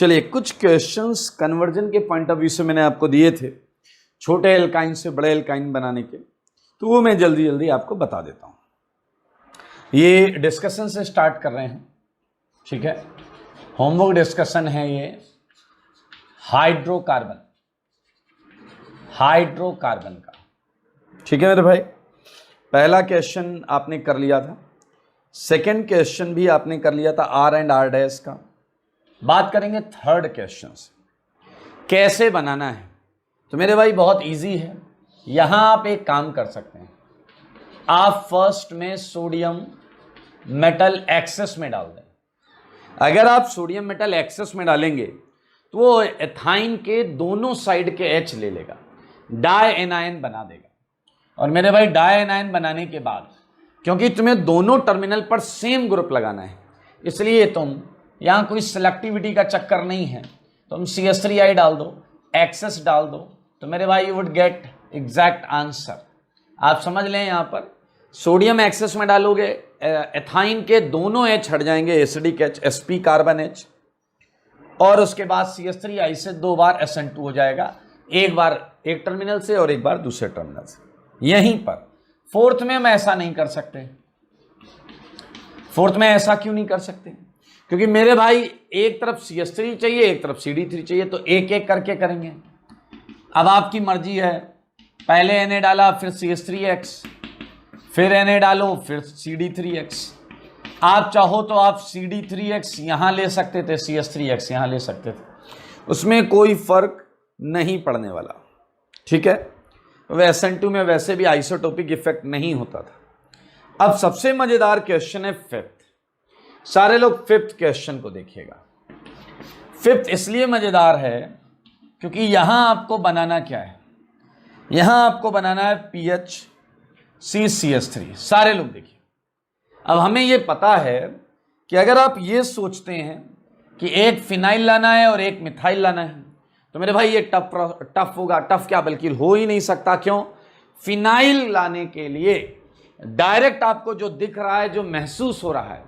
चलिए, कुछ questions conversion के पॉइंट ऑफ व्यू से मैंने आपको दिए थे, छोटे एल्काइन से बड़े एल्काइन बनाने के, तो वो मैं जल्दी जल्दी आपको बता देता हूँ। ये डिस्कशन से स्टार्ट कर रहे हैं, ठीक है। होमवर्क डिस्कशन है ये हाइड्रोकार्बन का, ठीक है मेरे भाई। पहला क्वेश्चन आपने कर लिया था, सेकंड क्वेश्चन भी आपने कर लिया था आर एंड आर डैश का। बात करेंगे थर्ड क्वेश्चन से, कैसे बनाना है। तो मेरे भाई बहुत इजी है, यहां आप एक काम कर सकते हैं, आप फर्स्ट में सोडियम मेटल एक्सेस में डाल दें। अगर आप सोडियम मेटल एक्सेस में डालेंगे तो वो एथाइन के दोनों साइड के H ले लेगा, डाई एनायन बना देगा। और मेरे भाई डाई एनायन बनाने के बाद, क्योंकि तुम्हें दोनों टर्मिनल पर सेम ग्रुप लगाना है, इसलिए तुम यहां कोई सिलेक्टिविटी का चक्कर नहीं है, तुम CH3I डाल दो, एक्सेस डाल दो, तो मेरे भाई you would gate exact answer. आप समझ लें, यहां पर सोडियम एक्सेस में डालोगे, एथाइन के दोनों H हट जाएंगे, acidic H, Sp carbon H, और उसके बाद CH3I से 2 बार SN2 हो जाएगा, एक बार एक टर्मिनल से और एक बार दूसरे टर्मिनल से। यहीं पर फोर्थ में हम ऐसा नहीं कर सकते। फोर्थ में ऐसा क्यों नहीं कर सकते? क्योंकि मेरे भाई एक तरफ CH3 चाहिए, एक तरफ CD3 चाहिए, तो एक एक करके करेंगे। अब आपकी मर्जी है, पहले Na डाला, फिर CH3X, फिर Na डालो, फिर CD3X। आप चाहो तो आप CD3X यहां ले सकते थे, CH3X यहां ले सकते थे, उसमें कोई फर्क नहीं पड़ने वाला, ठीक है। SN2 में वैसे भी आइसोटोपिक इफेक्ट नहीं होता था। अब सबसे मजेदार क्वेश्चन है फिफ्थ। सारे लोग फिफ्थ क्वेश्चन को देखिएगा। फिफ्थ इसलिए मजेदार है क्योंकि यहां आपको बनाना क्या है, यहां आपको बनाना है PHCCH3। सारे लोग देखिए, अब हमें यह पता है कि अगर आप ये सोचते हैं कि एक फिनाइल लाना है और एक मिथाइल लाना है, तो मेरे भाई ये टफ होगा। टफ क्या, बल्कि हो ही नहीं सकता। क्यों? फिनाइल लाने के लिए डायरेक्ट आपको जो दिख रहा है, जो महसूस हो रहा है,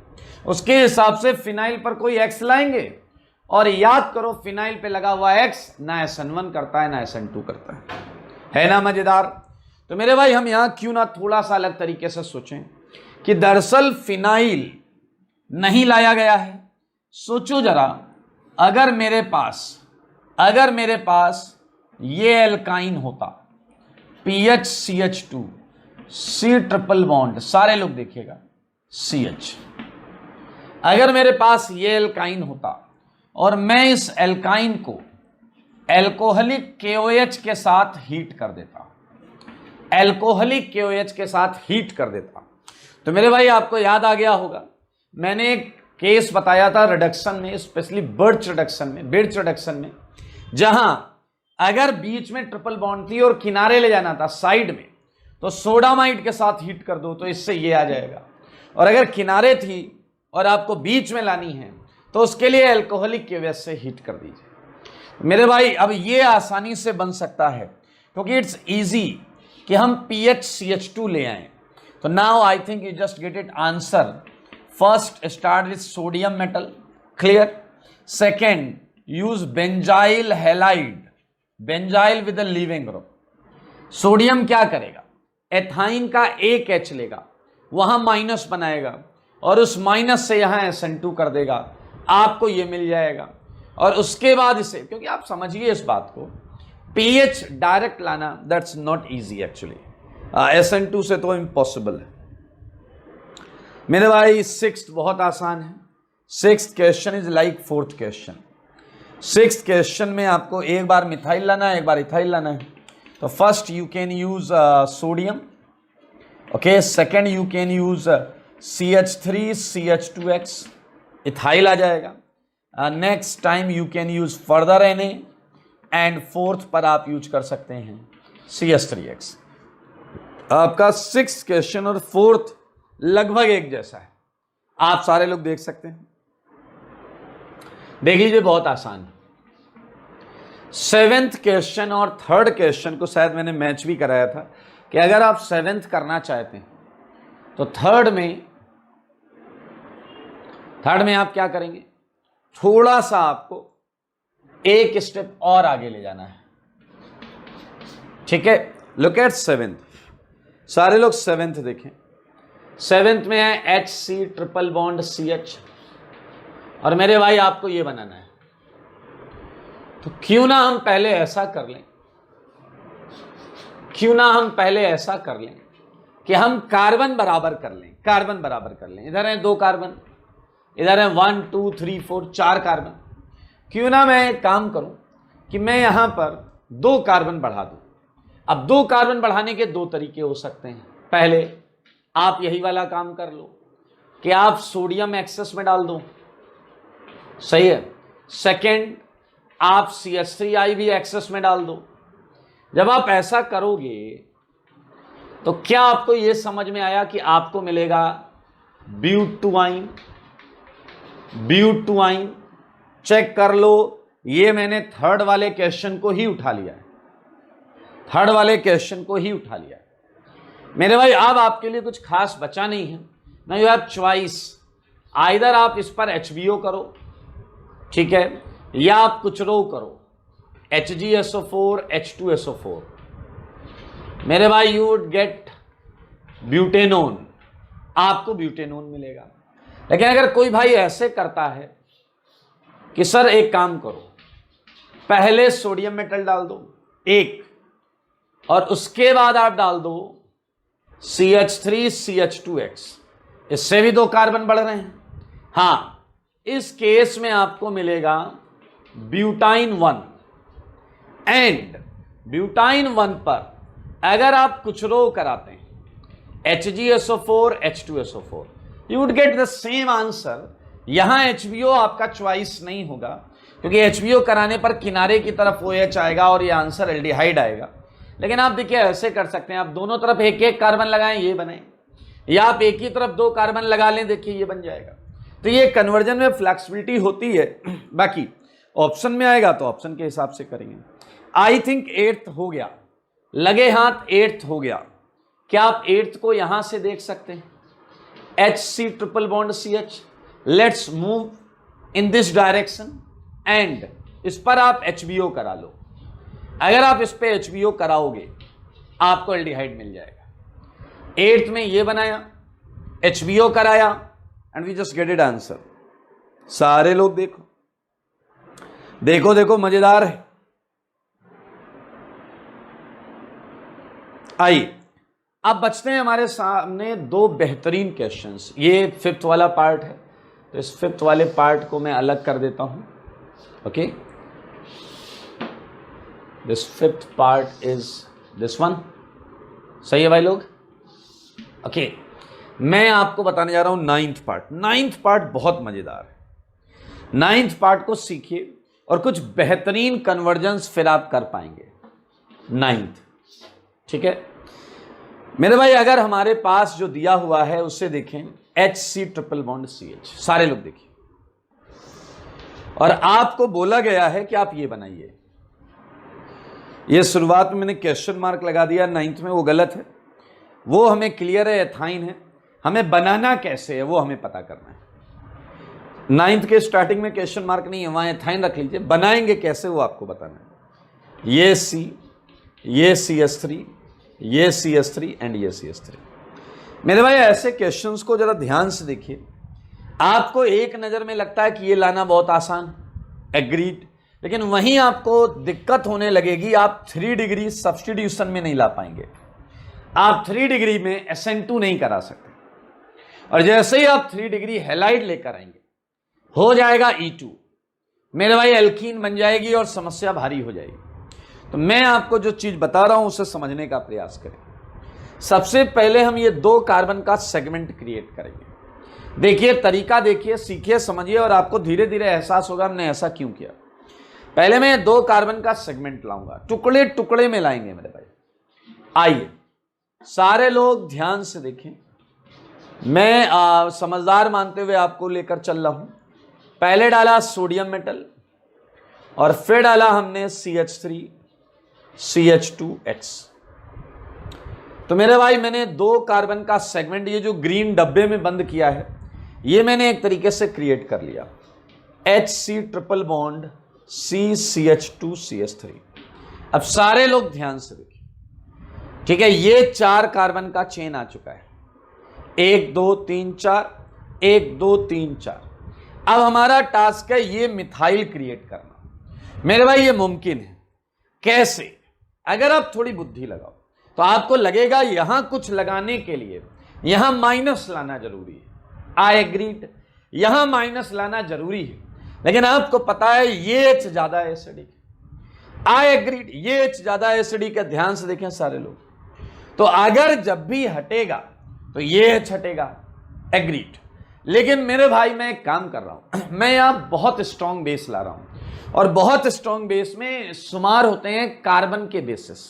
उसके हिसाब से फिनाइल पर कोई X लाएंगे, और याद करो फिनाइल पे लगा हुआ X ना SN1 करता है ना SN2 करता है ना मजेदार। तो मेरे भाई हम यहां क्यों ना थोड़ा सा अलग तरीके से सोचें कि दरअसल फिनाइल नहीं लाया गया है। सोचो जरा, अगर मेरे पास ये एल्काइन होता, PHCH2 C ट्रिपल बॉन्ड, सारे लोग देखिएगा CH, अगर मेरे पास ये एल्काइन होता और मैं इस एल्काइन को एल्कोहलिक KOH के साथ हीट कर देता, एल्कोहलिक KOH के साथ हीट कर देता, तो मेरे भाई आपको याद आ गया होगा, मैंने एक केस बताया था रिडक्शन में, स्पेशली बिर्च रिडक्शन में, जहां अगर बीच में ट्रिपल बॉन्ड थी और किनारे ले जाना था साइड में, तो सोडामाइड के साथ हीट कर दो तो इससे ये आ जाएगा। और अगर किनारे थी और आपको बीच में लानी है तो उसके लिए एल्कोहलिक KOH से हीट कर दीजिए। मेरे भाई अब ये आसानी से बन सकता है क्योंकि इट्स इजी कि हम PHCH2 ले आए। तो now I think you just get it answer. First start with sodium metal, clear. Second use benzyl halide, benzyl with a leaving group. Sodium क्या करेगा, एथाइन का एक H लेगा, वहां माइनस बनाएगा और उस माइनस से यहां SN2 कर देगा, आपको ये मिल जाएगा। और उसके बाद इसे, क्योंकि आप समझिए इस बात को, pH डायरेक्ट लाना that's not easy actually, SN2 से तो इम्पॉसिबल है। मेरे भाई सिक्स्थ बहुत आसान है। Sixth question is like fourth question. Sixth question में आपको एक बार मिथाइल लाना है, एक बार इथाइल लाना है। तो first you can use sodium, okay. Second you can use CH3 CH2X, ethyl आ जाएगा। Next time you can use further Na, and fourth पर आप यूज कर सकते हैं CH3X। आपका सिक्स्थ क्वेश्चन और फोर्थ लगभग एक जैसा है, आप सारे लोग देख सकते हैं। देख लीजिए, बहुत आसान है। सेवेंथ क्वेश्चन और थर्ड क्वेश्चन को शायद मैंने मैच भी कराया था कि अगर आप सेवेंथ करना चाहते हैं तो थर्ड में आप क्या करेंगे, थोड़ा सा आपको एक स्टेप और आगे ले जाना है, ठीक है। लुक एट सेवेंथ, सारे लोग सेवेंथ देखें। सेवेंथ में है HC ट्रिपल बॉन्ड CH, और मेरे भाई आपको ये बनाना है, तो क्यों ना हम पहले ऐसा कर लें, क्यों ना हम पहले ऐसा कर लें कि हम कार्बन बराबर कर लें, कार्बन बराबर कर लें। इधर है 2 कार्बन, इधर है 1 2 3 4 4 कार्बन। क्यों ना मैं एक काम करूं कि मैं यहां पर 2 कार्बन बढ़ा दूं। अब 2 कार्बन बढ़ाने के 2 तरीके हो सकते हैं। पहले आप यही वाला काम कर लो कि आप सोडियम एक्सेस में डाल दो, सही है। सेकेंड, आप CH3I भी एक्सेस में डाल दो। जब आप ऐसा करोगे तो क्या आपको यह समझ में आया कि आपको मिलेगा ब्यूटुआइन, ब्यूटुआइन। चेक कर लो, ये मैंने थर्ड वाले क्वेश्चन को ही उठा लिया है, थर्ड वाले क्वेश्चन को ही उठा लिया है मेरे भाई। अब आपके लिए कुछ खास बचा नहीं है ना, यू हैव चॉइस। आइदर आप इस पर HBO करो, ठीक है, या आप कुछ रो करो, HgSO4 H2SO4। मेरे भाई यू वुड गेट ब्यूटेनोन, आपको ब्यूटेनोन मिलेगा। लेकिन अगर कोई भाई ऐसे करता है कि सर एक काम करो, पहले सोडियम मेटल डाल दो 1, और उसके बाद आप डाल दो CH3 CH2X, इससे भी 2 कार्बन बढ़ रहे हैं। हाँ, इस केस में आपको मिलेगा ब्यूटाइन 1, एंड ब्यूटाइन 1 पर अगर आप कुछ रो कराते हैं HgSO4 H2SO4, you would get the same answer. यहां HBO आपका चॉइस नहीं होगा, क्योंकि HBO कराने पर किनारे की तरफ OH आएगा और ये आंसर एल्डिहाइड आएगा। लेकिन आप देखिए ऐसे कर सकते हैं, आप दोनों तरफ एक एक कार्बन लगाएं, ये बने, या आप एक ही तरफ 2 कार्बन लगा लें, देखिए ये बन जाएगा। तो ये कन्वर्जन में फ्लेक्सिबिलिटी होती है। बाकी ऑप्शन में आएगा तो ऑप्शन के हिसाब से करेंगे। आई थिंक 8th हो गया, लगे हाथ 8th हो गया। क्या आप 8th को यहां से देख सकते हैं? HC triple bond CH, let's move in this direction, and इस पर आप HBO करा लो। अगर आप इस पे HBO कराओगे आपको एल्डिहाइड मिल जाएगा। 8th में ये बनाया, HBO कराया, and we just get it answer. सारे लोग देखो देखो देखो, मजेदार है। आइए अब बचते हैं हमारे सामने 2 बेहतरीन क्वेश्चंस। ये 5th वाला पार्ट है, तो इस 5th वाले पार्ट को मैं अलग कर देता हूं। Okay, this 5th part is this one, सही है भाई लोग? ओके, मैं आपको बताने जा रहा हूं 9th पार्ट। 9th पार्ट बहुत मजेदार है। 9th पार्ट को सीखिए और कुछ बेहतरीन कन्वर्जेंस फिर आप कर पाएंगे 9th, ठीक है मेरे भाई। अगर हमारे पास जो दिया हुआ है उससे देखें, HC ट्रिपल बॉन्ड CH, सारे लोग देखिए, और आपको बोला गया है कि आप ये बनाइए। ये शुरुआत में मैंने क्वेश्चन मार्क लगा दिया 9th में, वो गलत है। वो हमें क्लियर है, एथाइन है, हमें बनाना कैसे है वो हमें पता करना है। 9th के स्टार्टिंग में क्वेश्चन मार्क नहीं है, वहां एथाइन रख लीजिए। बनाएंगे कैसे वो आपको बताना है। ये C, ये CH3, ये CH3 एंड ये CH3। मेरे भाई ऐसे क्वेश्चंस को जरा ध्यान से देखिए। आपको एक नजर में लगता है कि ये लाना बहुत आसान, एग्रीड, लेकिन वहीं आपको दिक्कत होने लगेगी। आप 3 डिग्री सब्स्टिट्यूशन में नहीं ला पाएंगे। आप 3 डिग्री में SN2 नहीं करा सकते, और जैसे ही आप 3 डिग्री हैलाइड लेकर आएंगे हो जाएगा E2, मेरे भाई एल्कीन बन जाएगी और समस्या भारी हो जाएगी। तो मैं आपको जो चीज बता रहा हूं उसे समझने का प्रयास करें। सबसे पहले हम ये 2 कार्बन का सेगमेंट क्रिएट करेंगे। देखिए तरीका, देखिए, सीखिए, समझिए, और आपको धीरे धीरे एहसास होगा हमने ऐसा क्यों किया। पहले मैं 2 कार्बन का सेगमेंट लाऊंगा, टुकड़े टुकड़े में लाएंगे मेरे भाई। आइए सारे लोग ध्यान से देखें, मैं समझदार मानते हुए आपको लेकर चल रहा हूं। पहले डाला सोडियम मेटल और फिर डाला हमने CH3 CH2X। तो मेरे भाई मैंने 2 कार्बन का सेगमेंट, ये जो ग्रीन डब्बे में बंद किया है, ये मैंने एक तरीके से क्रिएट कर लिया। HC triple bond CCH2CH3। अब सारे लोग ध्यान से देखिए, ठीक है, ये 4 कार्बन का चेन आ चुका है, 1 2 3 4, 1 2 3 4। अब हमारा टास्क है ये मिथाइल क्रिएट करना। मेरे भाई ये मुमकिन है। कैसे? अगर आप थोड़ी बुद्धि लगाओ तो आपको लगेगा यहां कुछ लगाने के लिए यहां माइनस लाना जरूरी है। आई एग्रीड, यहां माइनस लाना जरूरी है, लेकिन आपको पता है ये H ज्यादा एसिडिक है। आई एग्रीड, ये H ज्यादा एसिडिक है। ध्यान से देखें सारे लोग, तो अगर जब भी हटेगा तो ये H हटेगा, एग्रीड। लेकिन मेरे भाई मैं एक काम कर रहा हूं, मैं यहां बहुत स्ट्रॉन्ग बेस ला रहा हूं, और बहुत स्ट्रॉन्ग बेस में शुमार होते हैं कार्बन के बेसिस।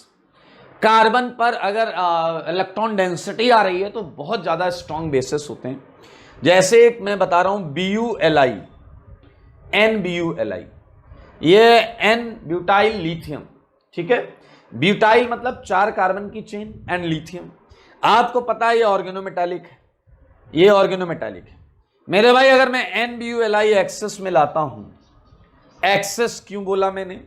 कार्बन पर अगर इलेक्ट्रॉन डेंसिटी आ रही है तो बहुत ज्यादा स्ट्रॉन्ग बेसिस होते हैं। जैसे एक मैं बता रहा हूं BuLi, NBuLi, ये N ब्यूटाइल लिथियम, ठीक है। ब्यूटाइल मतलब 4 कार्बन की चेन एंड लिथियम। आपको पता है ये ऑर्गेनोमेटालिक है, ये ऑर्गेनोमेटालिक है। मेरे भाई अगर मैं NBuLi एक्सेस में लाता हूं, एक्सेस क्यों बोला मैंने,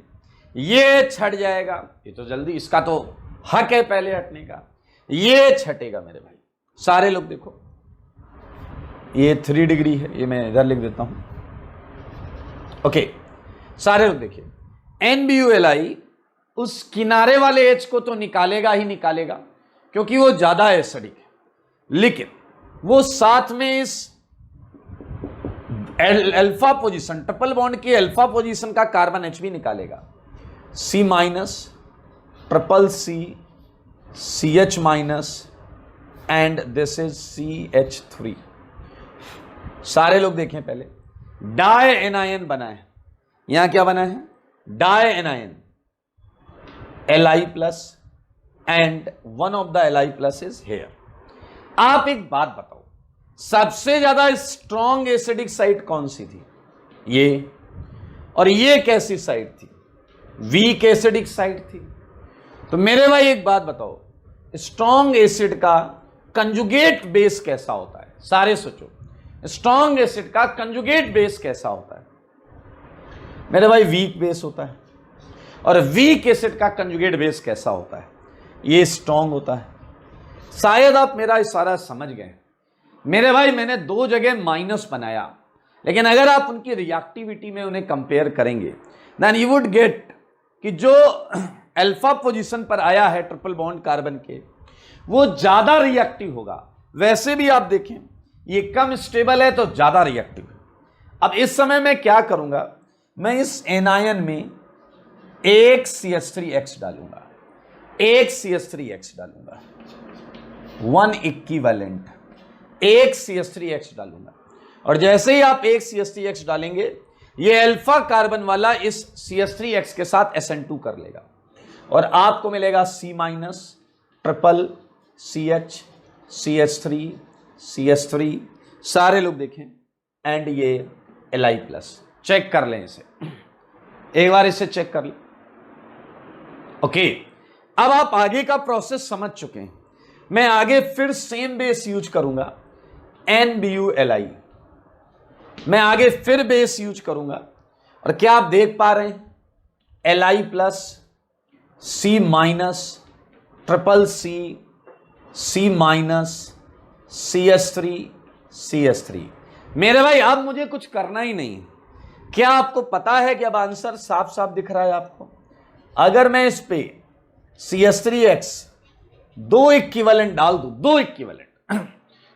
ये छट जाएगा, ये तो जल्दी, इसका तो हक है पहले हटने का, ये छटेगा मेरे भाई। सारे लोग देखो, ये 3 डिग्री है, ये मैं इधर लिख देता हूं, ओके। सारे लोग देखिए, NBuLi उस किनारे वाले H को तो निकालेगा ही निकालेगा क्योंकि वो ज्यादा एसिडिक है, लेकिन वो साथ में इस अल्फा पोजीशन, ट्रिपल बॉन्ड की अल्फा पोजीशन का कार्बन H भी निकालेगा। C minus, triple C, CH minus, and this is CH3। सारे लोग देखें, पहले डाई एनायन बना है, यहां क्या बना है, dianion Li plus, and one of the Li plus is here. आप एक बात बताओ, सबसे ज्यादा स्ट्रॉन्ग एसिडिक साइट कौन सी थी, ये, और ये कैसी साइट थी, वीक एसिडिक साइट थी। तो मेरे भाई एक बात बताओ, स्ट्रॉन्ग एसिड का कंजुगेट बेस कैसा होता है, सारे सोचो, स्ट्रॉन्ग एसिड का कंजुगेट बेस कैसा होता है। मेरे भाई वीक बेस होता है, और वीक एसिड का कंजुगेट बेस कैसा होता है, ये स्ट्रॉन्ग होता है। शायद आप मेरा इशारा समझ गए। मेरे भाई मैंने 2 जगह माइनस बनाया, लेकिन अगर आप उनकी रिएक्टिविटी में उन्हें कंपेयर करेंगे, देन यू वुड गेट कि जो अल्फा पोजीशन पर आया है ट्रिपल बॉन्ड कार्बन के, वो ज्यादा रिएक्टिव होगा। वैसे भी आप देखें ये कम स्टेबल है तो ज्यादा रिएक्टिव है। अब इस समय मैं क्या करूंगा, मैं इस एनायन में एक CH3X डालूंगा, एक CH3X डालूंगा, 1 इक्विवेलेंट, एक CH3X डालूंगा। और जैसे ही आप एक CH3X डालेंगे, ये अल्फा कार्बन वाला इस CH3X के साथ SN2 कर लेगा, और आपको मिलेगा C minus, triple CH, CH3, CH3। सारे लोग देखें, एंड ये Li प्लस। चेक कर लें इसे, एक बार इसे चेक कर लें, ओके। अब आप आगे का प्रोसेस समझ चुके हैं। मैं आगे फिर सेम बेस यूज करूंगा, NBuLi, मैं आगे फिर बेस यूज करूंगा, और क्या आप देख पा रहे हैं, Li plus, C minus, triple C minus, CH3, CH3। मेरे भाई अब मुझे कुछ करना ही नहीं। क्या आपको पता है कि अब आंसर साफ साफ दिख रहा है आपको? अगर मैं इस पे CH3X 2 इक्विवेलेंट डाल दूं, 2 इक्विवेलेंट,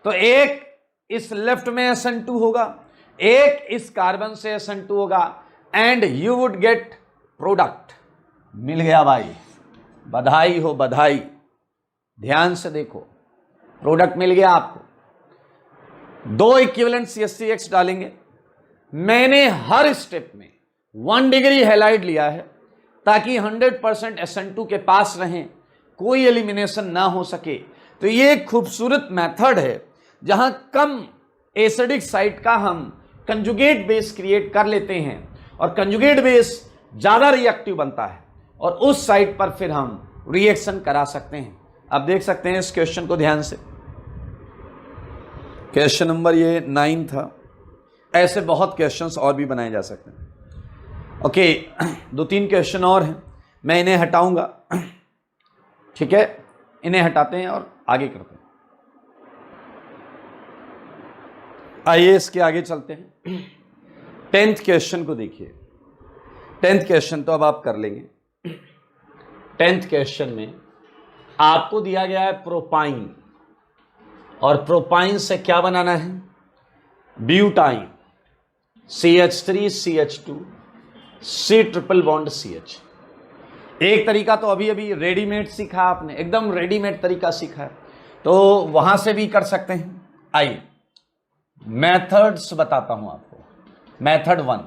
तो एक इस लेफ्ट में SN2 होगा, एक इस कार्बन से SN2 होगा, and you would get product. मिल गया भाई, बधाई हो बधाई। ध्यान से देखो, प्रोडक्ट मिल गया आपको। 2 इक्विवेलेंट CH3X डालेंगे। मैंने हर स्टेप में 1 डिग्री हैलाइड लिया है ताकि 100% SN2 के पास रहें, कोई एलिमिनेशन ना हो सके। तो ये एक खूबसूरत मेथड है जहां कम एसिडिक साइट का हम कंजुगेट बेस क्रिएट कर लेते हैं, और कंजुगेट बेस ज्यादा रिएक्टिव बनता है, और उस साइट पर फिर हम रिएक्शन करा सकते हैं। आप देख सकते हैं इस क्वेश्चन को ध्यान से, क्वेश्चन नंबर ये 9 था। ऐसे बहुत क्वेश्चंस और भी बनाए जा सकते हैं। ओके, 2-3 क्वेश्चन और हैं, मैं इन्हें हटाऊंगा, ठीक है, इन्हें हटाते हैं और आगे करते हैं। आइए इसके आगे चलते हैं। 10th क्वेश्चन को देखिए। 10th क्वेश्चन तो अब आप कर लेंगे। 10th क्वेश्चन में आपको दिया गया है प्रोपाइन, और प्रोपाइन से क्या बनाना है? Butyne, CH3CH2 C triple bond CH। एक तरीका तो अभी अभी रेडीमेड सीखा आपने, एकदम रेडीमेड तरीका सीखा है, तो वहां से भी कर सकते हैं। आइए मेथड्स बताता हूं आपको। मेथड 1,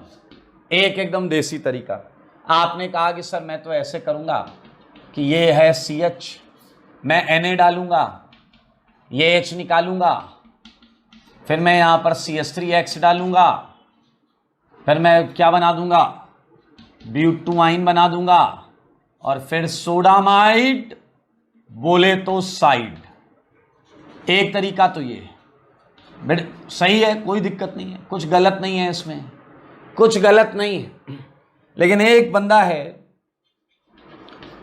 एक एकदम देसी तरीका। आपने कहा कि सर मैं तो ऐसे करूंगा कि ये है CH, मैं Na डालूंगा, ये H निकालूंगा, फिर मैं यहां पर CH3X डालूंगा, फिर मैं क्या बना दूंगा? ब्यूटाइन बना दूंगा, और फिर सोडामाइड बोले तो साइड। एक तरीका तो ये सही है, कोई दिक्कत नहीं है, कुछ गलत नहीं है इसमें, कुछ गलत नहीं है। लेकिन एक बंदा है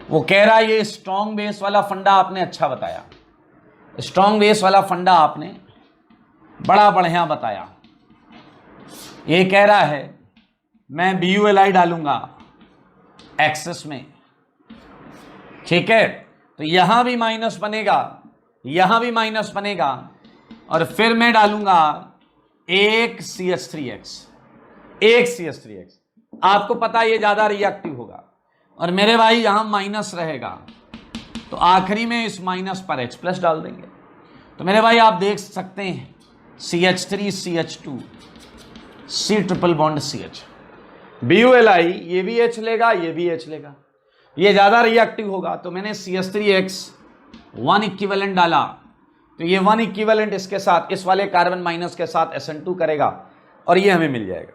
वो कह रहा है ये स्ट्रॉन्ग बेस वाला फंडा आपने अच्छा बताया, स्ट्रॉन्ग बेस वाला फंडा आपने बड़ा बढ़िया बताया। ये कह रहा है मैं BuLi डालूंगा एक्सेस में, ठीक है, तो यहां भी माइनस बनेगा, यहां भी माइनस बनेगा, और फिर मैं डालूंगा एक CH3X, एक CH3X। आपको पता है ये ज्यादा रिएक्टिव होगा, और मेरे भाई यहां माइनस रहेगा, तो आखिरी में इस माइनस पर H प्लस डाल देंगे। तो मेरे भाई आप देख सकते हैं CH3CH2 C triple bond CH। BuLi ये भी H लेगा, ये भी H लेगा, ये ज्यादा रिएक्टिव होगा, तो मैंने CH3X 1 इक्विवेलेंट डाला, तो ये 1 इक्विवेलेंट इसके साथ, इस वाले कार्बन माइनस के साथ SN2 करेगा, और ये हमें मिल जाएगा।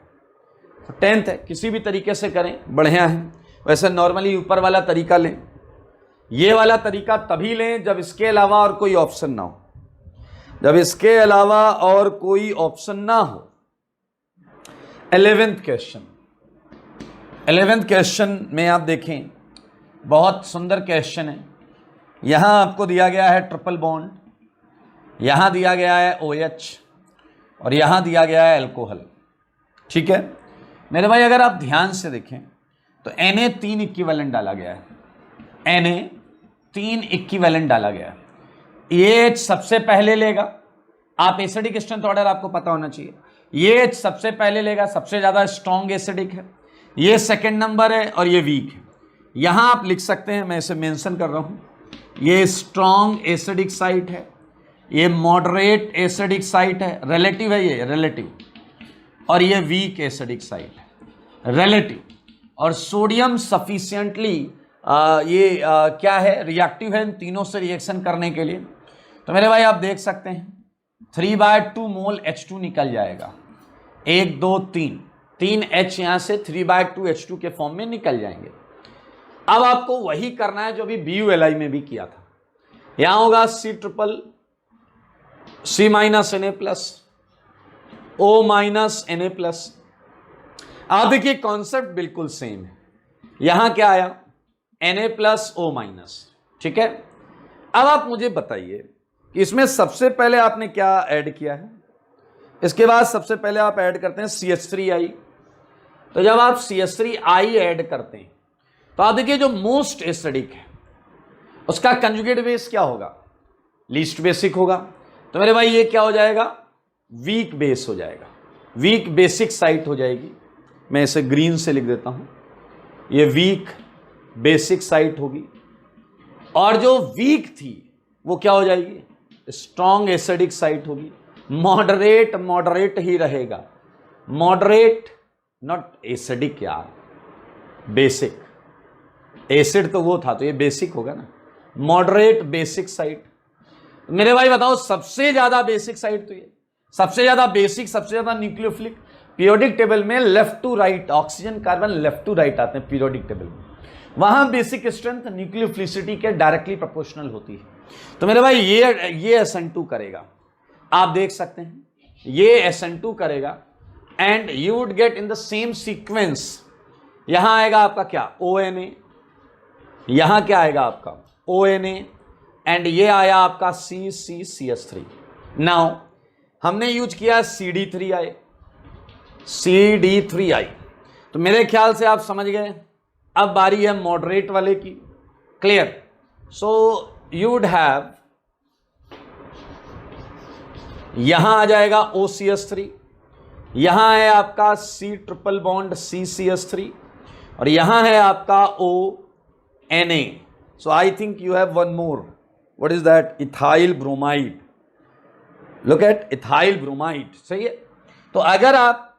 तो 10th है, किसी भी तरीके से करें बढ़िया है। वैसे नॉर्मली ऊपर वाला तरीका लें, ये वाला तरीका तभी लें जब इसके अलावा और कोई ऑप्शन ना हो, जब इसके अलावा और कोई ऑप्शन ना हो। 11th क्वेश्चन, 11th क्वेश्चन में आप देखें, बहुत सुंदर क्वेश्चन है। यहां आपको दिया गया है ट्रिपल बॉन्ड, यहां दिया गया है OH, और यहां दिया गया है अल्कोहल, ठीक है मेरे भाई। अगर आप ध्यान से देखें तो Na 3 इक्विवेलेंट डाला गया है, Na 3 इक्विवेलेंट डाला गया है। ये H सबसे पहले लेगा, आप एसिडिक स्ट्रेंथ ऑर्डर आपको पता होना चाहिए। ये H सबसे पहले लेगा, सबसे ज्यादा स्ट्रॉन्ग एसिडिक है, ये सेकंड नंबर है, और ये वीक है। यहां आप लिख सकते हैं, मैं इसे मेंशन कर रहा हूं, ये स्ट्रॉन्ग एसिडिक साइट है, ये मॉडरेट एसिडिक साइट है, रिलेटिव है ये रिलेटिव, और ये वीक एसिडिक साइट है रिलेटिव। और सोडियम सफिशिएंटली क्या है, रिएक्टिव है इन तीनों से रिएक्शन करने के लिए। तो मेरे भाई आप देख सकते हैं 3/2 मोल H2 निकल जाएगा, 1 2 3 H यहां से 3/2 H2 के फॉर्म में निकल जाएंगे। अब आपको वही करना है जो अभी BuLi में भी किया था। यहां होगा C triple C minus Na plus O minus Na plus. आप देखिए कॉन्सेप्ट बिल्कुल सेम है। यहां क्या आया Na प्लस O माइनस, ठीक है। अब आप मुझे बताइए कि इसमें सबसे पहले आपने क्या ऐड किया है। इसके बाद सबसे पहले आप ऐड करते हैं CH3I। तो जब आप CH3I ऐड करते हैं तो आप देखिए जो मोस्ट एसिडिक है उसका कंजुगेट बेस क्या होगा, लीस्ट बेसिक होगा। तो मेरे भाई ये क्या हो जाएगा, वीक बेस हो जाएगा, वीक बेसिक साइट हो जाएगी। मैं इसे ग्रीन से लिख देता हूं, ये वीक बेसिक साइट होगी। और जो वीक थी वो क्या हो जाएगी, स्ट्रॉन्ग एसिडिक साइट होगी। मॉडरेट मॉडरेट ही रहेगा, मॉडरेट नॉट एसिडिक यार, बेसिक। एसिड तो वो था, तो ये बेसिक होगा ना, मॉडरेट बेसिक साइट। मेरे भाई बताओ सबसे ज्यादा बेसिक साइट तो ये, सबसे ज्यादा बेसिक, सबसे ज्यादा न्यूक्लियोफिलिक। पीरियोडिक टेबल में left to right oxygen carbon left to right आते हैं पीरियोडिक टेबल में, वहां बेसिक स्ट्रेंथ न्यूक्लियोफिलिसिटी के डायरेक्टली प्रोपोर्शनल होती है। तो मेरे भाई ये SN2 करेगा, आप देख सकते हैं ये SN2 करेगा, and you would get in the same sequence यहां आएगा आपका क्या, ONA, यहां क्या आएगा आपका ONA, एंड ये आया आपका CCCH3। नाउ हमने यूज किया CD3I, CD3I। तो मेरे ख्याल से आप समझ गए। अब बारी है मॉडरेट वाले की। Clear? So you would have, यहां आ जाएगा OCH3, यहां है आपका C ट्रिपल बॉन्ड CCH3, और यहां है आपका ONA। So I think you have one more, what is that, ethyl bromide. Look at ethyl bromide, सही है। तो अगर आप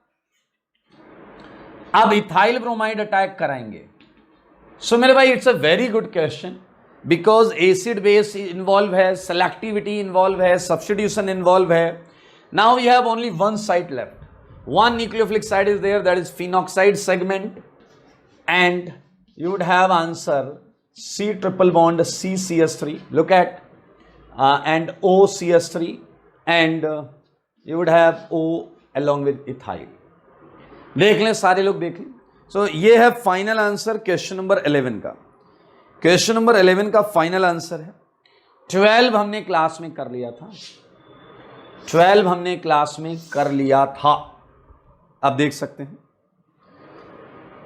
अब इथाइल ब्रोमाइड अटैक कराएंगे, सो मेरे भाई it's a very good question, because acid base involve है, सेलेक्टिविटी इन्वॉल्व है, सब्स्टिट्यूशन इन्वॉल्व है। Now we have only one site left, one nucleophilic site is there, that is phenoxide segment, and you would have answer C triple bond CCH3, look at and OCH3, and you would have O along with ethyl। देख लें सारे लोग, देख लें। सो ये है final answer question number 11 का। Question number 11 का फाइनल आंसर है। 12 हमने क्लास में कर लिया था, 12 हमने क्लास में कर लिया था, आप देख सकते हैं।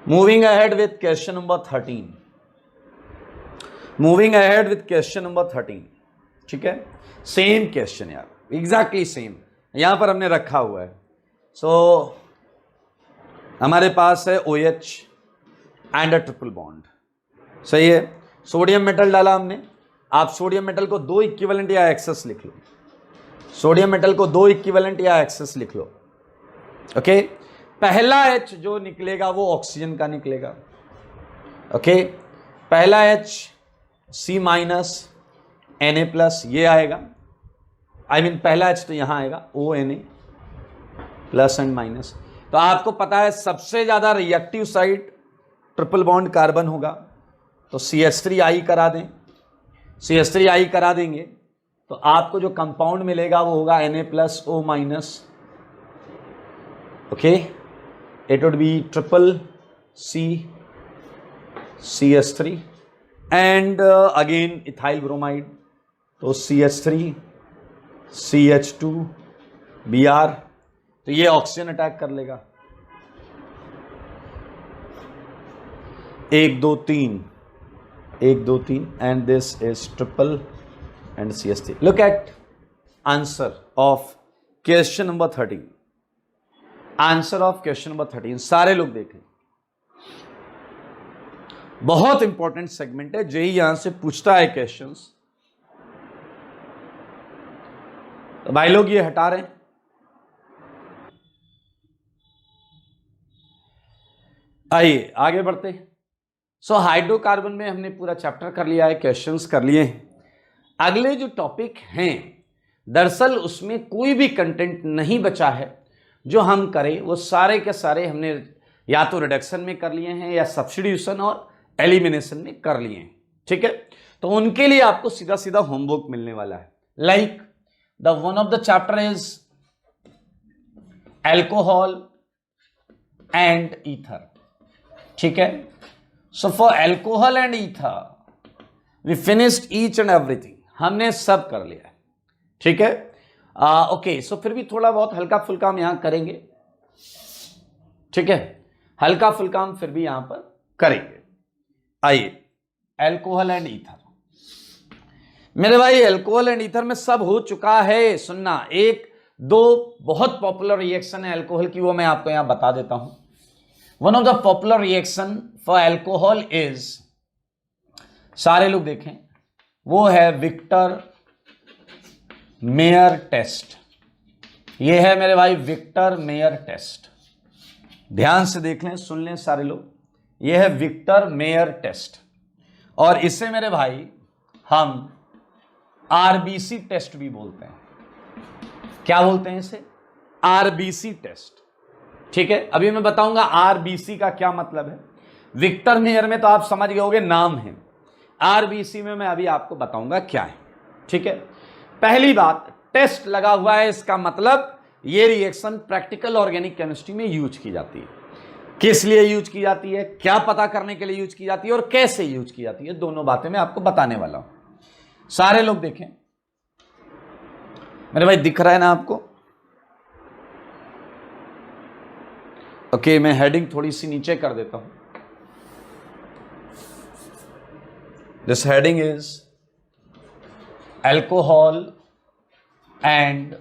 Moving ahead with question number 13, moving ahead with question number 13, ठीक है। सेम क्वेश्चन यार, एग्जैक्टली सेम यहां पर हमने रखा हुआ है। सो हमारे पास है OH and a triple bond, सही है। सोडियम मेटल डाला हमने, आप सोडियम मेटल को 2 इक्विवेलेंट या एक्सेस लिख लो, सोडियम मेटल को 2 इक्विवेलेंट या एक्सेस लिख लो, ओके। पहला H जो निकलेगा वो ऑक्सीजन का निकलेगा, ओके। पहला H C minus Na plus ये आएगा, आई मीन पहला H तो यहां आएगा ONA प्लस एंड माइनस। तो आपको पता है सबसे ज्यादा reactive side triple bond carbon होगा, तो CH3I करा दें, CH3I करा देंगे तो आपको जो कंपाउंड मिलेगा वो होगा Na plus O minus, okay. It would be triple CH3 and again ethyl bromide, तो CH3 CH2 Br, तो ये ऑक्सीजन अटैक कर लेगा। 1 2 3 1 2 3 and this is triple and CH3। Look at answer of question number 13, answer of question number 13। सारे लोग देखें, बहुत important segment है, जेई यहां से पूछता है क्वेश्चंस। तो भाई लोग ये हटा रहे हैं, आइए आगे बढ़ते। सो हाइड्रोकार्बन में हमने पूरा चैप्टर कर लिया है, क्वेश्चंस कर लिए हैं। अगले जो टॉपिक हैं, दरअसल उसमें कोई भी कंटेंट नहीं बचा है जो हम करें, वो सारे के सारे हमने या तो रिडक्शन में कर लिए हैं या सब्स्टिट्यूशन और एलिमिनेशन में कर लिए हैं, ठीक है। तो उनके लिए आपको सीधा सीधा होमवर्क मिलने वाला है। Like the one of the chapter is alcohol and ether, ठीक है। So for alcohol and ether we finished each and everything, हमने सब कर लिया है, ठीक है। ओके, सो फिर भी थोड़ा बहुत हल्का फुल्का हम यहां करेंगे, ठीक है। हल्का फुल्का हम फिर भी यहां पर करेंगे। आइए, एल्कोहल एंड ईथर। मेरे भाई एल्कोहल एंड ईथर में सब हो चुका है। सुनना, एक दो बहुत पॉपुलर रिएक्शन है एल्कोहल की, वो मैं आपको यहां बता देता हूं। One of the popular reaction for alcohol is, सारे लोग देखें, वो है विक्टर मेयर टेस्ट। ये है मेरे भाई विक्टर मेयर टेस्ट, ध्यान से देख लें, सुन लें सारे लोग। ये है विक्टर मेयर टेस्ट, और इसे मेरे भाई हम आरबीसी टेस्ट भी बोलते हैं। क्या बोलते हैं इसे? आरबीसी टेस्ट, ठीक है। अभी मैं बताऊंगा आरबीसी का क्या मतलब है। विक्टर मेयर में तो आप समझ गए होंगे, नाम है। आरबीसी में मैं अभी आपको बताऊंगा क्या है, ठीक है। पहली बात, टेस्ट लगा हुआ है, इसका मतलब ये रिएक्शन प्रैक्टिकल ऑर्गेनिक केमिस्ट्री में यूज की जाती है। किस लिए यूज की जाती है, क्या पता करने के लिए यूज की जाती है और कैसे यूज की जाती है, दोनों बातें मैं आपको बताने वाला हूं। सारे लोग देखें, मेरे भाई दिख रहा है ना आपको? ओके, मैं हेडिंग थोड़ी सी नीचे कर देता हूं। This heading is alcohol and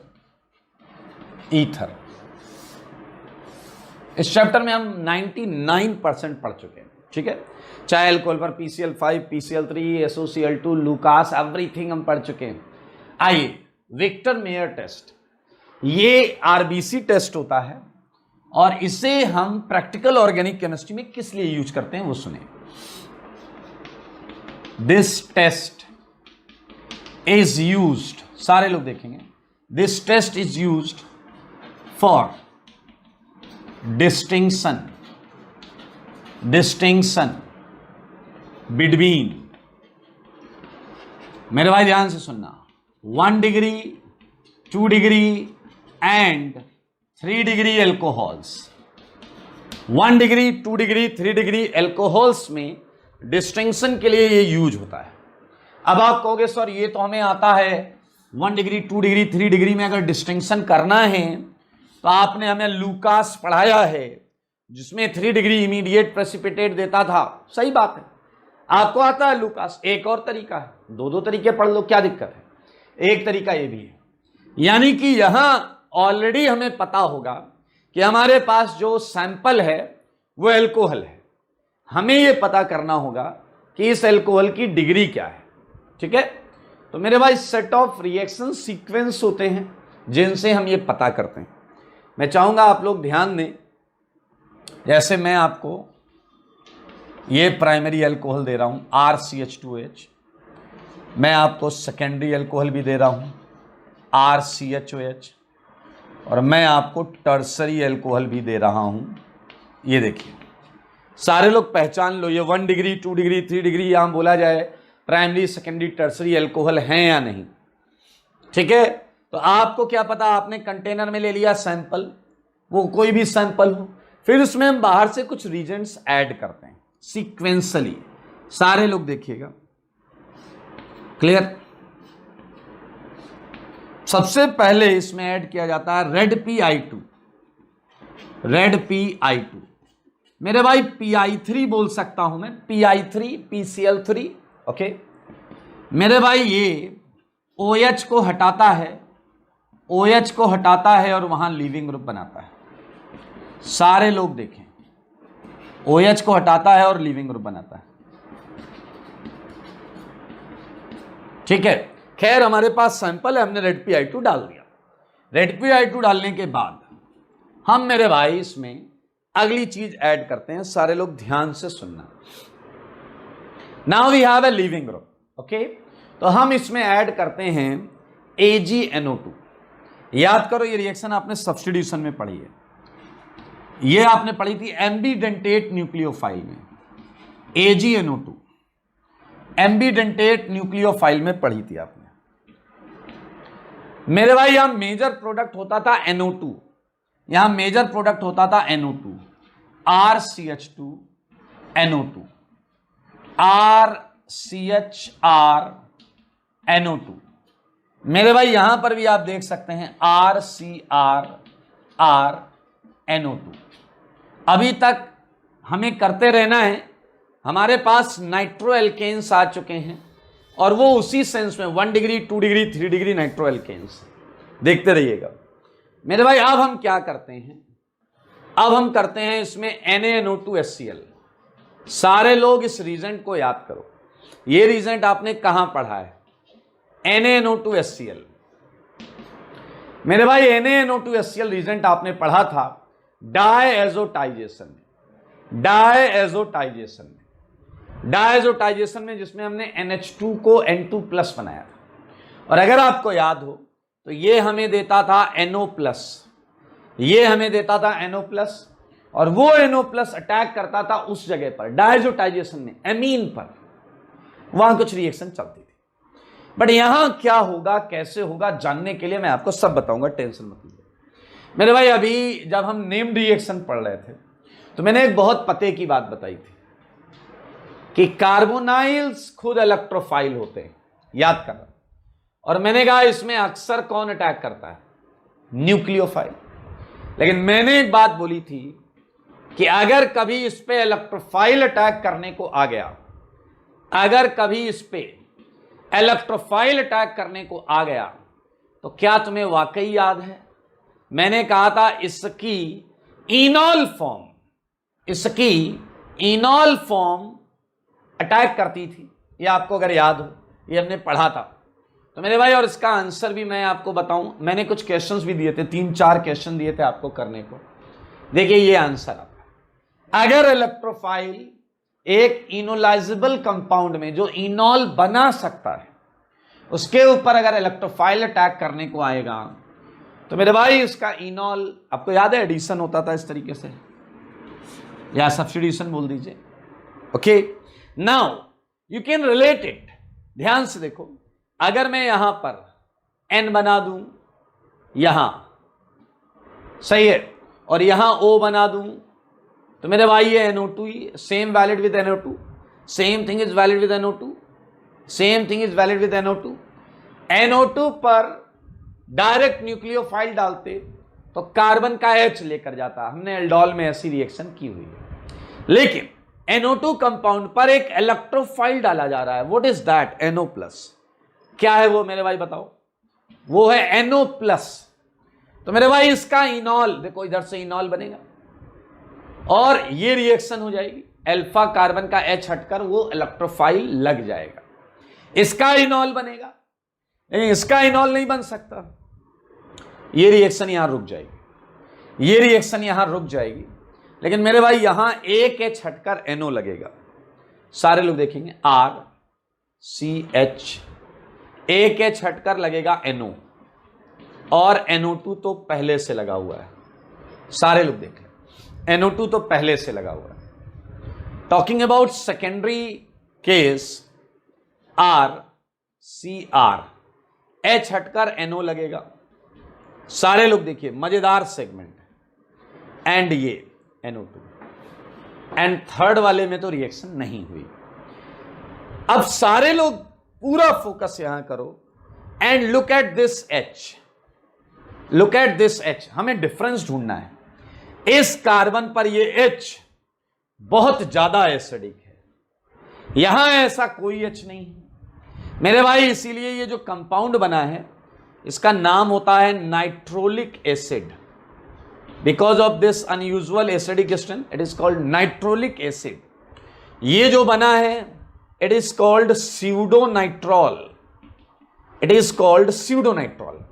ether. इस चैप्टर में हम 99% पढ़ चुके हैं, ठीक है। चाहे अल्कोहल पर PCl5, PCl3, SOCl2, Lucas, everything हम पढ़ चुके हैं। आइए, विक्टर मेयर टेस्ट, ये RBC टेस्ट होता है और इसे हम प्रैक्टिकल ऑर्गेनिक केमिस्ट्री में किस लिए यूज करते हैं वो सुने। दिस टेस्ट इज यूज्ड, सारे लोग देखेंगे, this test is used for distinction between, मेरे भाई ध्यान से सुनना, 1 degree, 2 degree and 3 degree alcohols. 1 degree, 2 degree, 3 degree alcohols में डिस्टिंक्शन के लिए ये यूज होता है। अब आप कहोगे सर ये तो हमें आता है, 1 डिग्री, 2 डिग्री, 3 डिग्री में अगर डिस्टिंक्शन करना है तो आपने हमें लूकास पढ़ाया है जिसमें 3 डिग्री इमीडिएट प्रेसिपिटेट देता था। सही बात है, आपको आता है लूकास। एक और तरीका है, दो तरीके पढ़ लो, क्या दिक्कत है। एक तरीका ये भी है, यानी कि यहां ऑलरेडी हमें पता होगा कि हमारे पास जो सैंपल है वो एल्कोहल है, हमें यह पता करना होगा कि इस एल्कोहल की डिग्री क्या है, ठीक है। तो मेरे भाई सेट ऑफ रिएक्शन सीक्वेंस होते हैं जिनसे हम ये पता करते हैं। मैं चाहूंगा आप लोग ध्यान दें, जैसे मैं आपको ये प्राइमरी अल्कोहल दे रहा हूं RCH2H, मैं आपको सेकेंडरी अल्कोहल भी दे रहा हूं RCHOH, और मैं आपको टर्सरी अल्कोहल भी दे रहा हूं। ये देखिए, सारे लोग पहचान लो, ये 1 डिग्री, 2 डिग्री, 3 डिग्री यहां बोला जाए प्राइमरी, सेकेंडरी, टर्सरी अल्कोहल हैं या नहीं, ठीक है। तो आपको क्या पता, आपने कंटेनर में ले लिया सैंपल, वो कोई भी सैंपल हो, फिर उसमें हम बाहर से कुछ रीजेंट्स ऐड करते हैं सीक्वेंसली। सारे लोग देखिएगा, क्लियर। सबसे पहले इसमें ऐड किया जाता है रेड PI2, रेड PI2। मेरे भाई PI3 बोल सकता हूं मैं, PI3, PCl3, ओके। मेरे भाई ये OH को हटाता है, OH को हटाता है और वहां लीविंग ग्रुप बनाता है। सारे लोग देखें, OH को हटाता है और लीविंग ग्रुप बनाता है, ठीक है। खैर हमारे पास सैंपल है, हमने रेड PI2 डाल दिया। रेड PI2 डालने के बाद हम मेरे भाई इसमें अगली चीज ऐड करते हैं, सारे लोग ध्यान से सुनना। Now we have a leaving group, okay. तो हम इसमें ऐड करते हैं AgNO2। याद करो, ये रिएक्शन आपने सब्स्टिट्यूशन में पढ़ी है, ये आपने पढ़ी थी एम्बीडेंटेट न्यूक्लियोफाइल में। AgNO2 एम्बीडेंटेट न्यूक्लियोफाइल में पढ़ी थी आपने। मेरे भाई यहां मेजर प्रोडक्ट होता था NO2, यहां मेजर प्रोडक्ट होता था NO2, RCH2 NO2, RCHR NO2। मेरे भाई यहां पर भी आप देख सकते हैं RCR NO2। अभी तक हमें करते रहना है, हमारे पास नाइट्रो एल्केन्स आ चुके हैं और वो उसी सेंस में 1 degree, 2 degree, 3 degree nitroalkanes. देखते रहिएगा मेरे भाई। अब हम क्या करते हैं, अब हम करते हैं इसमें NaNO2HCl। सारे लोग इस रीजेंट को याद करो, ये रीजेंट आपने कहां पढ़ा है, NaNO2HCl। मेरे भाई NaNO2HCl रीजेंट आपने पढ़ा था डायएजोटाइजेशन में, डायएजोटाइजेशन में जिसमें हमने NH2 को N2+ बनाया था। और अगर आपको याद हो तो ये हमें देता था NO+, ये हमें देता था NO+, और वो NO+ अटैक करता था उस जगह पर डायएजोटाइजेशन में एमीन पर, वहां कुछ रिएक्शन चलती थी। बट यहां क्या होगा, कैसे होगा, जानने के लिए मैं आपको सब बताऊंगा, टेंशन मत लीजिए। मेरे भाई अभी जब हम नेम्ड रिएक्शन पढ़ रहे थे तो मैंने एक बहुत पते की बात बताई थी कि कार्बोनाइल्स खुद इलेक्ट्रोफाइल होते हैं, याद करना। और मैंने कहा इसमें अक्सर कौन अटैक करता है? न्यूक्लियोफाइल। लेकिन मैंने एक बात बोली थी कि अगर कभी इस पे इलेक्ट्रोफाइल अटैक करने को आ गया, अगर कभी इस पे इलेक्ट्रोफाइल अटैक करने को आ गया, तो क्या तुम्हें वाकई याद है मैंने कहा था इसकी इनॉल फॉर्म अटैक करती थी? ये आपको अगर याद हो, ये हमने पढ़ा था। तो मेरे भाई, और इसका आंसर भी मैं आपको बताऊं, मैंने कुछ क्वेश्चंस भी दिए थे, 3-4 क्वेश्चन दिए थे आपको करने को। देखिए ये आंसर आता है, अगर इलेक्ट्रोफाइल एक इनोलाइजेबल कंपाउंड में जो इनॉल बना सकता है, उसके ऊपर अगर इलेक्ट्रोफाइल अटैक करने को आएगा, तो मेरे भाई इसका इनॉल, आपको याद है एडिशन होता था इस तरीके से, या सब्स्टिट्यूशन बोल दीजिए। Okay, now you can relate it. ध्यान से देखो, अगर मैं यहां पर N बना दूं, यहां सही है, और यहां O बना दूं, तो मेरे भाई ये NO2 he, same valid with NO2, same thing is valid with NO2, same thing is valid with NO2। NO2 पर डायरेक्ट न्यूक्लियोफाइल डालते तो कार्बन का H लेकर जाता। हमने एल्डोल में ऐसी रिएक्शन की हुई है। लेकिन NO2 कंपाउंड पर एक इलेक्ट्रोफाइल डाला जा रहा है। What is that? NO+। क्या है वो मेरे भाई बताओ? वो है NO+। तो मेरे भाई इसका इनॉल देखो, इधर से इनॉल बनेगा और ये रिएक्शन हो जाएगी, अल्फा कार्बन का H हटकर वो इलेक्ट्रोफाइल लग जाएगा, इसका इनॉल बनेगा। लेकिन इसका इनॉल नहीं बन सकता, ये रिएक्शन यहां रुक जाएगी, ये रिएक्शन यहां रुक जाएगी। लेकिन मेरे भाई यहां एक H हटकर NO लगेगा। सारे लोग देखेंगे RCH, एक H हटकर लगेगा NO, और NO2 तो पहले से लगा हुआ है। सारे लोग देख लें, NO2 तो पहले से लगा हुआ है। Talking about secondary case, RCR, H हटकर NO लगेगा। सारे लोग देखिए, मजेदार सेगमेंट, एंड ये NO2, एंड थर्ड वाले में तो रिएक्शन नहीं हुई। अब सारे लोग पूरा फोकस यहां करो and look at this H, look at this H। हमें डिफरेंस ढूंढना है। इस कार्बन पर ये H बहुत ज्यादा एसिडिक है, यहां ऐसा कोई H नहीं है मेरे भाई। इसीलिए ये जो कंपाउंड बना है इसका नाम होता है nitrolic acid. Because of this unusual acidic strength it is called nitrolic acid. ये जो बना है it is called pseudonitrol, it is called pseudonitrol.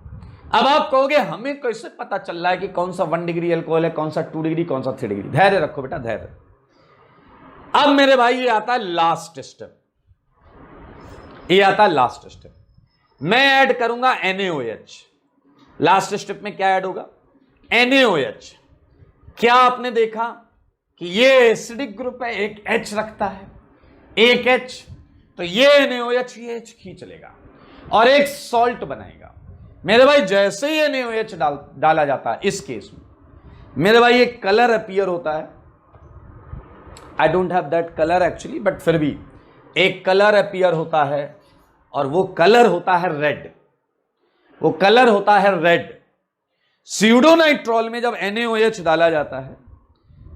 अब आप कहोगे हमें कैसे पता चल रहा है कि कौन सा 1 डिग्री अल्कोहल है, कौन सा 2 डिग्री, कौन सा 3 डिग्री? धैर्य रखो बेटा, धैर्य। अब मेरे भाई ये आता है लास्ट स्टेप, ये आता है लास्ट स्टेप। मैं ऐड करूंगा NaOH। लास्ट स्टेप में क्या ऐड होगा? NaOH। क्या आपने देखा कि ये एसिडिक ग्रुप है, एक H रखता है, एक H, तो ये NaOH ये H खींच लेगा और एक सॉल्ट बनाएगा। मेरे भाई जैसे ही NaOH डाला जाता है, इस केस में मेरे भाई एक कलर अपीयर होता है। I don't have that colour actually, but फिर भी एक कलर अपीयर होता है और वो कलर होता है रेड, वो कलर होता है रेड। स्यूडोनाइट्रॉल में जब NaOH डाला जाता है,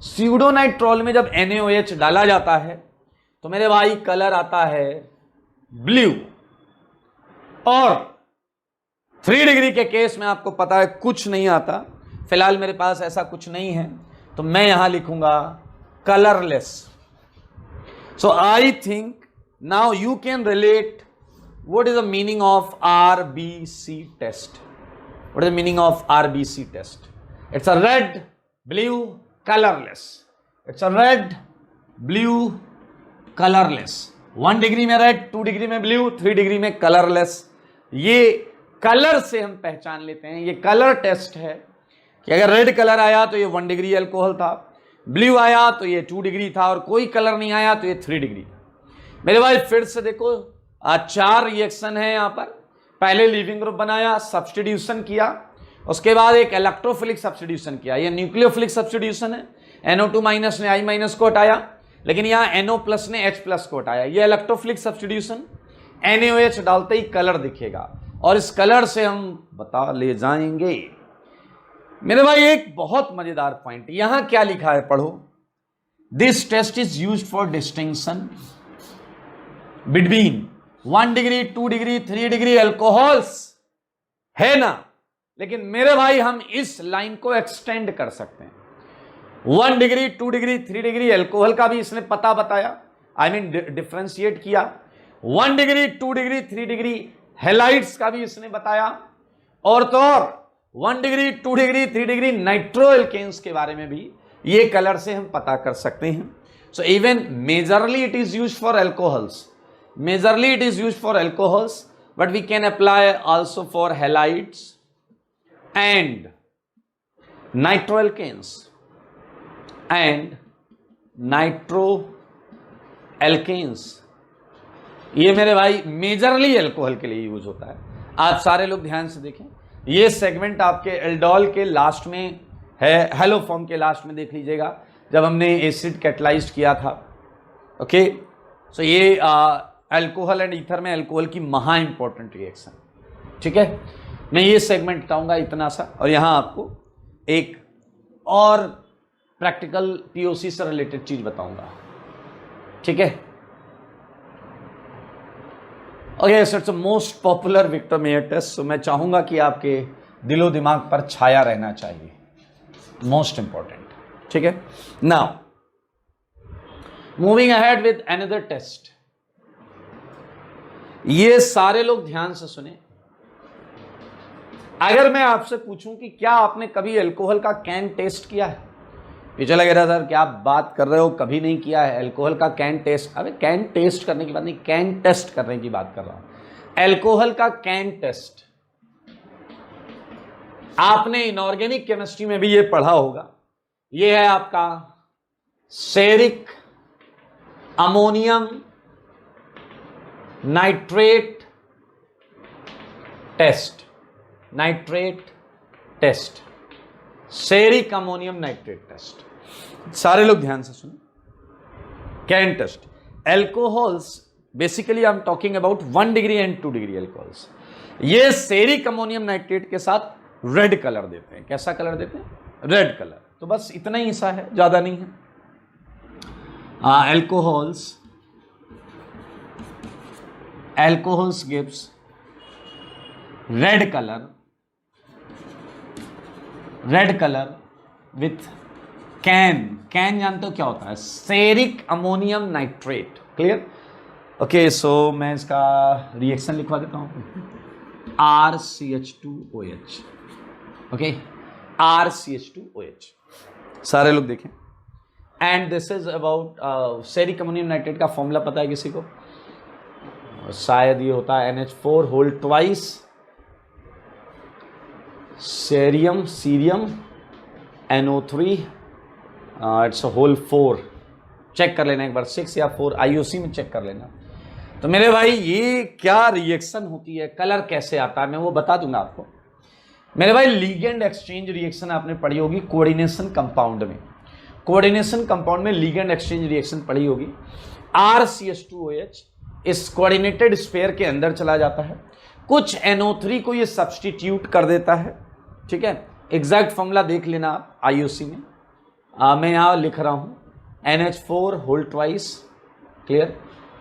स्यूडोनाइट्रॉल में जब NaOH डाला जाता है तो मेरे भाई कलर आता है ब्लू। और 3 डिग्री के केस में आपको पता है कुछ नहीं आता, फिलहाल मेरे पास ऐसा कुछ नहीं है, तो मैं यहां लिखूंगा colourless. So I think now you can relate what is the meaning of RBC test. What is the meaning of RBC test? It's a red, blue, colorless. It's a red, blue, colorless. 1 degree में red, 2 degree में blue, 3 degree में colourless. ये colour से हम पहचान लेते हैं, ये कलर टेस्ट है कि अगर रेड कलर आया तो ये 1 डिग्री अल्कोहल था, ब्लू आया तो ये 2 डिग्री था, और कोई कलर नहीं आया तो ये 3 डिग्री था। मेरे भाई फिर से देखो, 4 रिएक्शन है यहां पर। पहले लीविंग ग्रुप बनाया, सब्स्टिट्यूशन किया, उसके बाद एक इलेक्ट्रोफिलिक सब्स्टिट्यूशन किया, ये न्यूक्लियोफिलिक सब्स्टिट्यूशन है। NO2 माइनस ने I माइनस को हटाया, लेकिन यहां NO प्लस ने H प्लस को हटाया। ये इलेक्ट्रोफिलिक सब्स्टिट्यूशन, NaOH डालते ही कलर दिखेगा और इस कलर से हम बता ले जाएंगे। मेरे भाई एक बहुत मजेदार पॉइंट, यहां क्या लिखा है पढ़ो। This test is used for distinction between 1 degree 2 degree 3 degree alcohols, है ना। लेकिन मेरे भाई हम इस लाइन को एक्सटेंड कर सकते हैं। 1 डिग्री 2 डिग्री 3 डिग्री एल्कोहल का भी इसने पता बताया, आई मीन डिफ्रेंशिएट किया। 1 डिग्री 2 डिग्री 3 डिग्री हेलाइड्स का भी इसने बताया, और तो और 1 degree 2 degree 3 degree nitroalkanes के बारे में भी ये कलर से हम पता कर सकते हैं। So even majorly it is used for alcohols, majorly it is used for alcohols, but we can apply also for halides and nitroalkanes and nitroalkanes। ये मेरे भाई मेजरली अल्कोहल के लिए यूज होता है। आप सारे लोग ध्यान से देखें, ये सेगमेंट आपके एल्डोल के लास्ट में है, हेलो फॉर्म के लास्ट में देख लीजिएगा जब हमने एसिड कैटलाइज्ड किया था। ओके, सो ये अल्कोहल एंड ईथर में अल्कोहल की महा इंपॉर्टेंट रिएक्शन, ठीक है। मैं ये सेगमेंट बताऊंगा इतना सा, और यहां आपको एक और प्रैक्टिकल पीओसी से रिलेटेड चीज बताऊंगा, ठीक है। Okay, so it's most popular Victor Meyer test, so मैं चाहूंगा कि आपके दिलो दिमाग पर छाया रहना चाहिए, मोस्ट इंपॉर्टेंट, ठीक है। Now moving ahead with another test. ये सारे लोग ध्यान से सुने। अगर मैं आपसे पूछूं कि क्या आपने कभी अल्कोहल का कैन टेस्ट किया है, पीछे लगे रहा सर क्या आप बात कर रहे हो, कभी नहीं किया है अल्कोहल का कैन टेस्ट। अबे कैन टेस्ट करने की बात नहीं, कैन टेस्ट करने की बात कर रहा हूं। अल्कोहल का कैन टेस्ट आपने इनऑर्गेनिक केमिस्ट्री में भी ये पढ़ा होगा। ये है आपका ceric ammonium nitrate test, nitrate test, ceric ammonium nitrate test. सारे लोग ध्यान से सुनो, CAN test. Alcohols basically I am talking about 1 degree and 2 degree alcohols. ये सेरिक अमोनियम नाइट्रेट के साथ रेड कलर देते हैं। कैसा कलर देते हैं? Red colour. तो बस इतना ही हिस्सा है, ज्यादा नहीं है। alcohols gives red color with can जानते हो क्या होता है? Ceric ammonium nitrate. Clear? Okay, so मैं इसका रिएक्शन लिखवा देता हूं, RCH2OH। Okay, RCH2OH। सारे लोग देखें। And this is about ceric ammonium nitrate का फॉर्मूला पता है किसी को? शायद ये होता है NH4 whole twice cerium NO3 it's whole 4। Check कर लेना एक बार, 6 या 4 IUC में चेक कर लेना। तो मेरे भाई ये क्या रिएक्शन होती है, कलर कैसे आता है, मैं वो बता दूंगा आपको। मेरे भाई लिगेंड एक्सचेंज रिएक्शन आपने पढ़ी होगी कोऑर्डिनेशन कंपाउंड में। कोऑर्डिनेशन कंपाउंड में लिगेंड एक्सचेंज रिएक्शन पढ़ी होगी। RCH2OH इस कोऑर्डिनेटेड स्फीयर के अंदर चला जाता है, कुछ NO3 को ये सब्स्टिट्यूट कर देता है, ठीक है। एग्जैक्ट फॉर्मूला देख लेना आप IUC में। मैं यहां लिख रहा हूं NH4 whole twice, clear,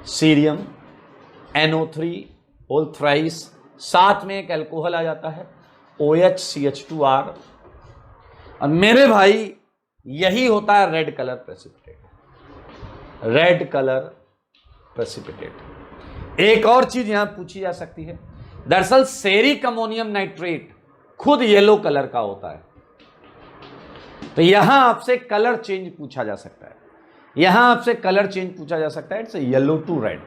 cerium NO3 whole thrice, साथ में एक अल्कोहल आ जाता है OHCH2R। और मेरे भाई यही होता है red colour precipitate, red colour precipitate. एक और चीज यहां पूछी जा सकती है, दरअसल सेरिक अमोनियम नाइट्रेट खुद येलो कलर का होता है, तो यहां आपसे कलर चेंज पूछा जा सकता है, यहां आपसे कलर चेंज पूछा जा सकता है, इट्स येलो टू रेड,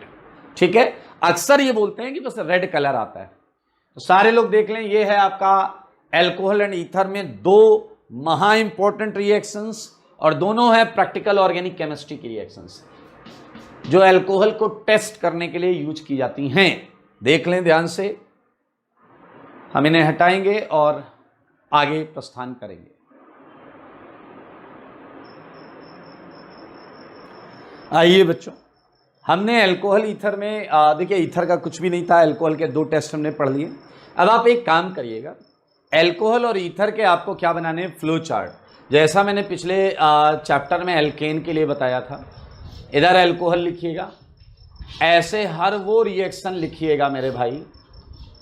ठीक है। अक्सर ये बोलते हैं कि बस रेड कलर आता है। तो सारे लोग देख लें, ये है आपका एल्कोहल एंड ईथर में दो महा इंपॉर्टेंट रिएक्शंस, और दोनों है प्रैक्टिकल ऑर्गेनिक केमिस्ट्री की रिएक्शंस जो अल्कोहल को टेस्ट करने के लिए यूज की जाती हैं। देख लें ध्यान से, हम इन्हें हटाएंगे और आगे प्रस्थान करेंगे। आइए बच्चों, हमने अल्कोहल ईथर में देखिए ईथर का कुछ भी नहीं था, अल्कोहल के 2 टेस्ट हमने पढ़ लिए। अब आप एक काम करिएगा, अल्कोहल और ईथर के आपको क्या बनाने हैं, फ्लो चार्ट। जैसा मैंने पिछले चैप्टर में एल्केन के लिए बताया था, इधर अल्कोहल लिखिएगा, ऐसे हर वो रिएक्शन लिखिएगा मेरे भाई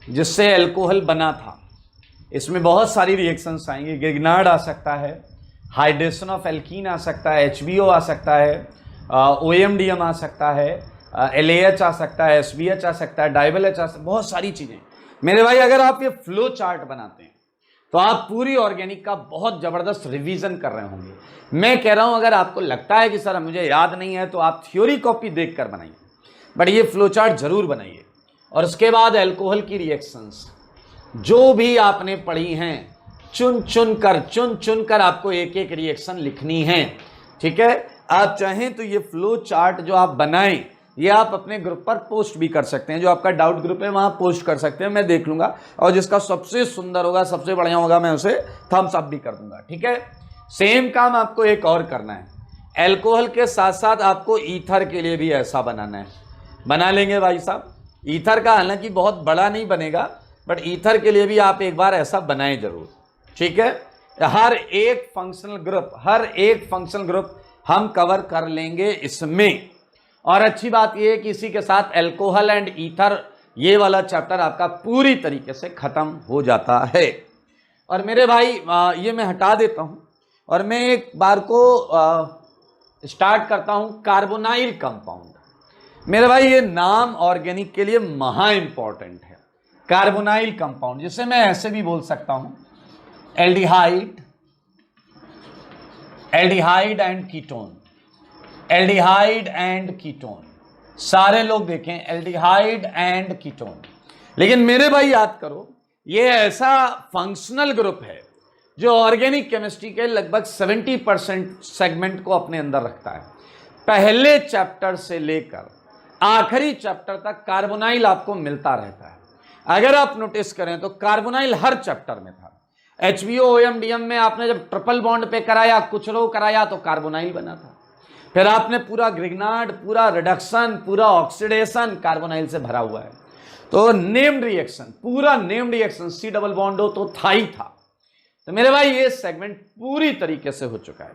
जिससे अल्कोहल बना था। इसमें बहुत सारी रिएक्शंस आएंगी, गिगनार्ड आ सकता है, हाइड्रेशन ऑफ एल्कीन आ सकता है, HBO आ सकता है, OMDM आ सकता है, LAH आ सकता है, SBH आ सकता है, डाइबल H आ सकता है, बहुत सारी चीज़ें। मेरे भाई अगर आप ये फ्लो चार्ट बनाते हैं तो आप पूरी ऑर्गेनिक का बहुत ज़बरदस्त रिवीजन कर रहे होंगे। मैं कह रहा हूं अगर आपको लगता है कि सर मुझे याद नहीं है तो आप थ्योरी कॉपी देख कर बनाइए, बट ये फ्लो चार्ट जरूर बनाइए। और उसके बाद अल्कोहल की रिएक्शंस जो भी आपने पढ़ी हैं चुन चुन कर आपको एक एक रिएक्शन लिखनी है, ठीक है। आप चाहें तो ये फ्लो चार्ट जो आप बनाएं ये आप अपने ग्रुप पर पोस्ट भी कर सकते हैं, जो आपका डाउट ग्रुप है वहां पोस्ट कर सकते हैं, मैं देख लूंगा और जिसका सबसे सुंदर होगा, सबसे बढ़िया होगा, मैं उसे थम्स अप भी कर दूंगा, ठीक है। सेम काम आपको एक और करना है, अल्कोहल के साथ साथ आपको ईथर के लिए भी ऐसा बनाना है। बना लेंगे भाई साहब, ईथर का हालांकि बहुत बड़ा नहीं बनेगा, बट ईथर के लिए भी आप एक बार ऐसा बनाएं जरूर, ठीक है। हर एक फंक्शनल ग्रुप हम कवर कर लेंगे इसमें। और अच्छी बात यह है कि इसी के साथ अल्कोहल एंड ईथर ये वाला चैप्टर आपका पूरी तरीके से खत्म हो जाता है। और मेरे भाई ये मैं हटा देता हूं और मैं एक बार को स्टार्ट करता हूं कार्बोनाइल कंपाउंड। मेरे भाई ये नाम ऑर्गेनिक के लिए महा इंपॉर्टेंट है, कार्बोनाइल कंपाउंड, जिसे मैं ऐसे भी बोल सकता हूं aldehyde and ketone, aldehyde and ketone, सारे लोग देखें एल्डिहाइड एंड कीटोन। लेकिन मेरे भाई याद करो, ये ऐसा फंक्शनल ग्रुप है जो ऑर्गेनिक केमिस्ट्री के लगभग 70% सेगमेंट को अपने अंदर रखता है। पहले चैप्टर से लेकर आखिरी चैप्टर तक कार्बोनाइल आपको मिलता रहता है। अगर आप नोटिस करें तो कार्बोनाइल हर चैप्टर में था। HBO OMDM में आपने जब ट्रिपल बॉन्ड पे कराया, कुछ रो कराया तो कार्बोनाइल बना था। फिर आपने पूरा ग्रिग्नार्ड, पूरा रिडक्शन, पूरा ऑक्सीडेशन कार्बोनाइल से भरा हुआ है। तो नेम्ड रिएक्शन, पूरा named reaction, C double bond हो तो था ही था। तो मेरे भाई ये सेगमेंट पूरी तरीके से हो चुका है,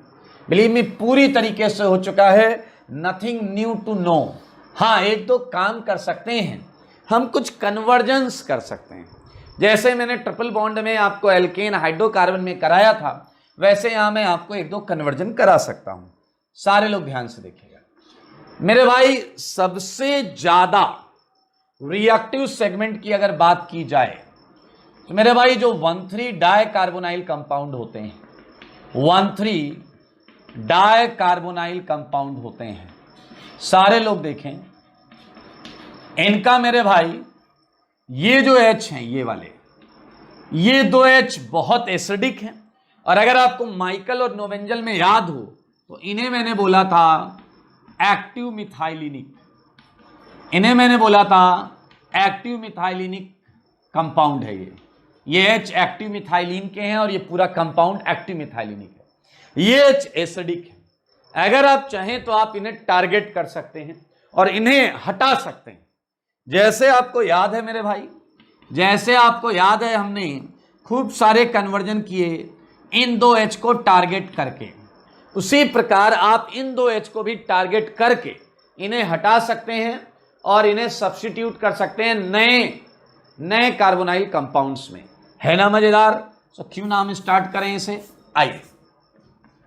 बिलीव मी पूरी तरीके से हो चुका है, नथिंग न्यू टू नो। हाँ, एक दो काम कर सकते हैं हम, कुछ कन्वर्जेंस कर सकते हैं, जैसे मैंने ट्रिपल बॉन्ड में आपको एल्केन हाइड्रोकार्बन में कराया था, वैसे यहां मैं आपको एक दो कन्वर्जन करा सकता हूं। सारे लोग ध्यान से देखिएगा मेरे भाई। सबसे ज्यादा रिएक्टिव सेगमेंट की अगर बात की जाए तो मेरे भाई जो 1,3 डाई कार्बोनाइल कंपाउंड होते हैं, 1,3 डाई कार्बोनाइल कंपाउंड होते हैं, सारे लोग देखें इनका मेरे भाई ये जो H हैं, ये वाले, ये 2 H बहुत एसिडिक हैं। और अगर आपको माइकल और नोवेंजल में याद हो तो इन्हें मैंने बोला था एक्टिव मिथाइलिनिक, इन्हें मैंने बोला था एक्टिव मिथाइलिनिक कंपाउंड है। ये H एक्टिव मिथाइलिन के हैं और ये पूरा कंपाउंड एक्टिव मिथाइलिनिक है। ये H एसिडिक है। अगर आप चाहें तो आप इन्हें टारगेट कर सकते हैं और इन्हें हटा सकते हैं। जैसे आपको याद है मेरे भाई, जैसे आपको याद है हमने खूब सारे कन्वर्जन किए इन 2 H को टारगेट करके, उसी प्रकार आप इन 2 H को भी टारगेट करके इन्हें हटा सकते हैं और इन्हें सब्स्टिट्यूट कर सकते हैं नए कार्बोनाइल कंपाउंड्स में। है ना मजेदार? तो क्यों ना हम स्टार्ट करें इसे। आइए,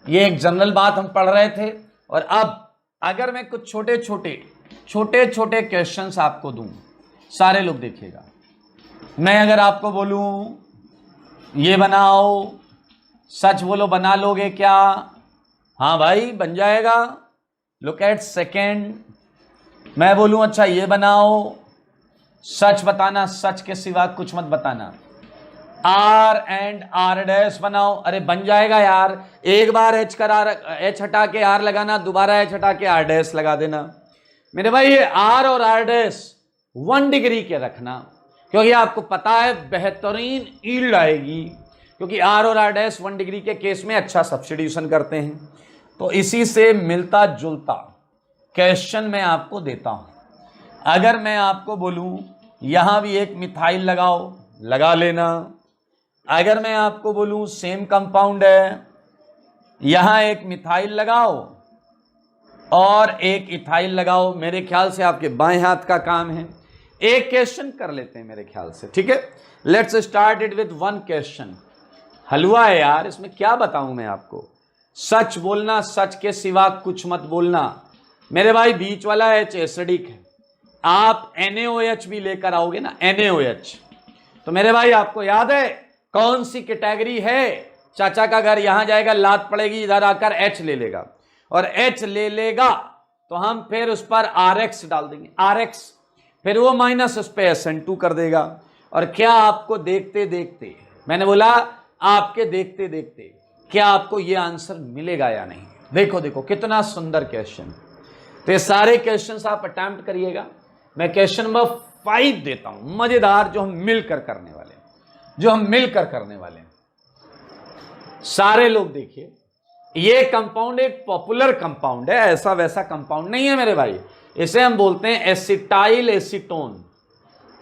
ये एक जनरल बात हम पढ़ रहे थे और अब अगर मैं कुछ छोटे छोटे क्वेश्चंस आपको दूं, सारे लोग देखिएगा। मैं अगर आपको बोलूं ये बनाओ, सच बोलो बना लोगे क्या? हाँ भाई बन जाएगा। Look at second. मैं बोलूं अच्छा ये बनाओ, सच बताना, सच के सिवा कुछ मत बताना। R एंड R डैश बनाओ, अरे बन जाएगा यार। एक बार H हटा के R लगाना, दोबारा H हटा के R डैश लगा देना। मेरे भाई ये R और R डैश 1 डिग्री के रखना, क्योंकि आपको पता है बेहतरीन ईल्ड आएगी, क्योंकि R और R डैश 1 डिग्री के केस में अच्छा सब्स्टिट्यूशन करते हैं। तो इसी से मिलता जुलता क्वेश्चन मैं आपको देता हूं। अगर मैं आपको बोलूं यहां भी एक मिथाइल लगाओ, लगा लेना। अगर मैं आपको बोलूं सेम कंपाउंड है, यहां एक मिथाइल लगाओ और एक इथाइल लगाओ, मेरे ख्याल से आपके बाएं हाथ का काम है। एक क्वेश्चन कर लेते हैं मेरे ख्याल से, ठीक है। Let's start it with one question. हलवा है यार, इसमें क्या बताऊं मैं आपको। सच बोलना, सच के सिवा कुछ मत बोलना। मेरे भाई बीच वाला H एसिडिक है, आप NaOH भी लेकर आओगे ना, NaOH, तो मेरे भाई आपको याद है कौन सी कैटेगरी है। चाचा का घर यहां जाएगा, लात पड़ेगी, इधर आकर H ले लेगा, और H ले लेगा तो हम फिर उस पर RX डाल देंगे, RX, फिर वो माइनस उस पर SN2 कर देगा। और क्या आपको देखते देखते, मैंने बोला आपके देखते देखते, क्या आपको ये आंसर मिलेगा या नहीं। देखो देखो कितना सुंदर क्वेश्चन। तो ये सारे क्वेश्चंस आप अटेम्प्ट करिएगा। मैं क्वेश्चन नंबर 5 देता हूं, मजेदार, जो हम मिलकर करने वाले हैं, जो हम मिलकर करने वाले हैं। सारे लोग देखिए, ये कंपाउंड एक पॉपुलर कंपाउंड है, ऐसा वैसा कंपाउंड नहीं है मेरे भाई। इसे हम बोलते हैं एसिटाइल एसीटोन।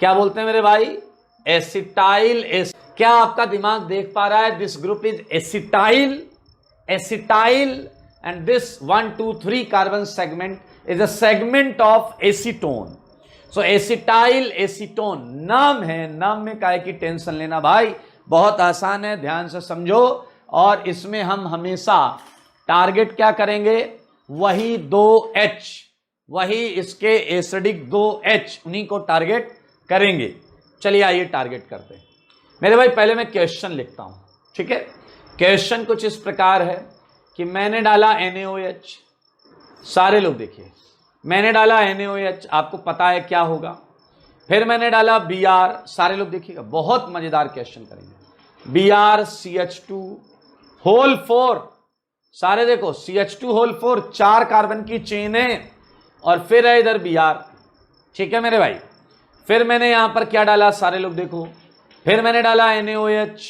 क्या बोलते हैं मेरे भाई? एसिटाइल क्या आपका दिमाग देख पा रहा है? This group is acetyl, acetyl, and this 1 2 3 carbon segment is a segment of acetone. So acetyl acetone नाम है, नाम में काहे की टेंशन लेना भाई, बहुत आसान है, ध्यान से समझो। और इसमें हम हमेशा टारगेट क्या करेंगे? वही 2H, वही इसके एसिडिक 2H, उन्हीं को टारगेट करेंगे। चलिए आइए टारगेट करते हैं। मेरे भाई पहले मैं क्वेश्चन लिखता हूं, ठीक है। क्वेश्चन कुछ इस प्रकार है कि मैंने डाला NaOH, सारे लोग देखिए, मैंने डाला NaOH, आपको पता है क्या होगा। फिर मैंने डाला Br, सारे लोग देखिएगा, बहुत मजेदार क्वेश्चन करेंगे। BrCH2 होल 4, सारे देखो, CH2 होल 4, 4 कार्बन की चेन है, और फिर है इधर Br, ठीक है मेरे भाई। फिर मैंने यहां पर क्या डाला, सारे लोग देखो, फिर मैंने डाला NaOH,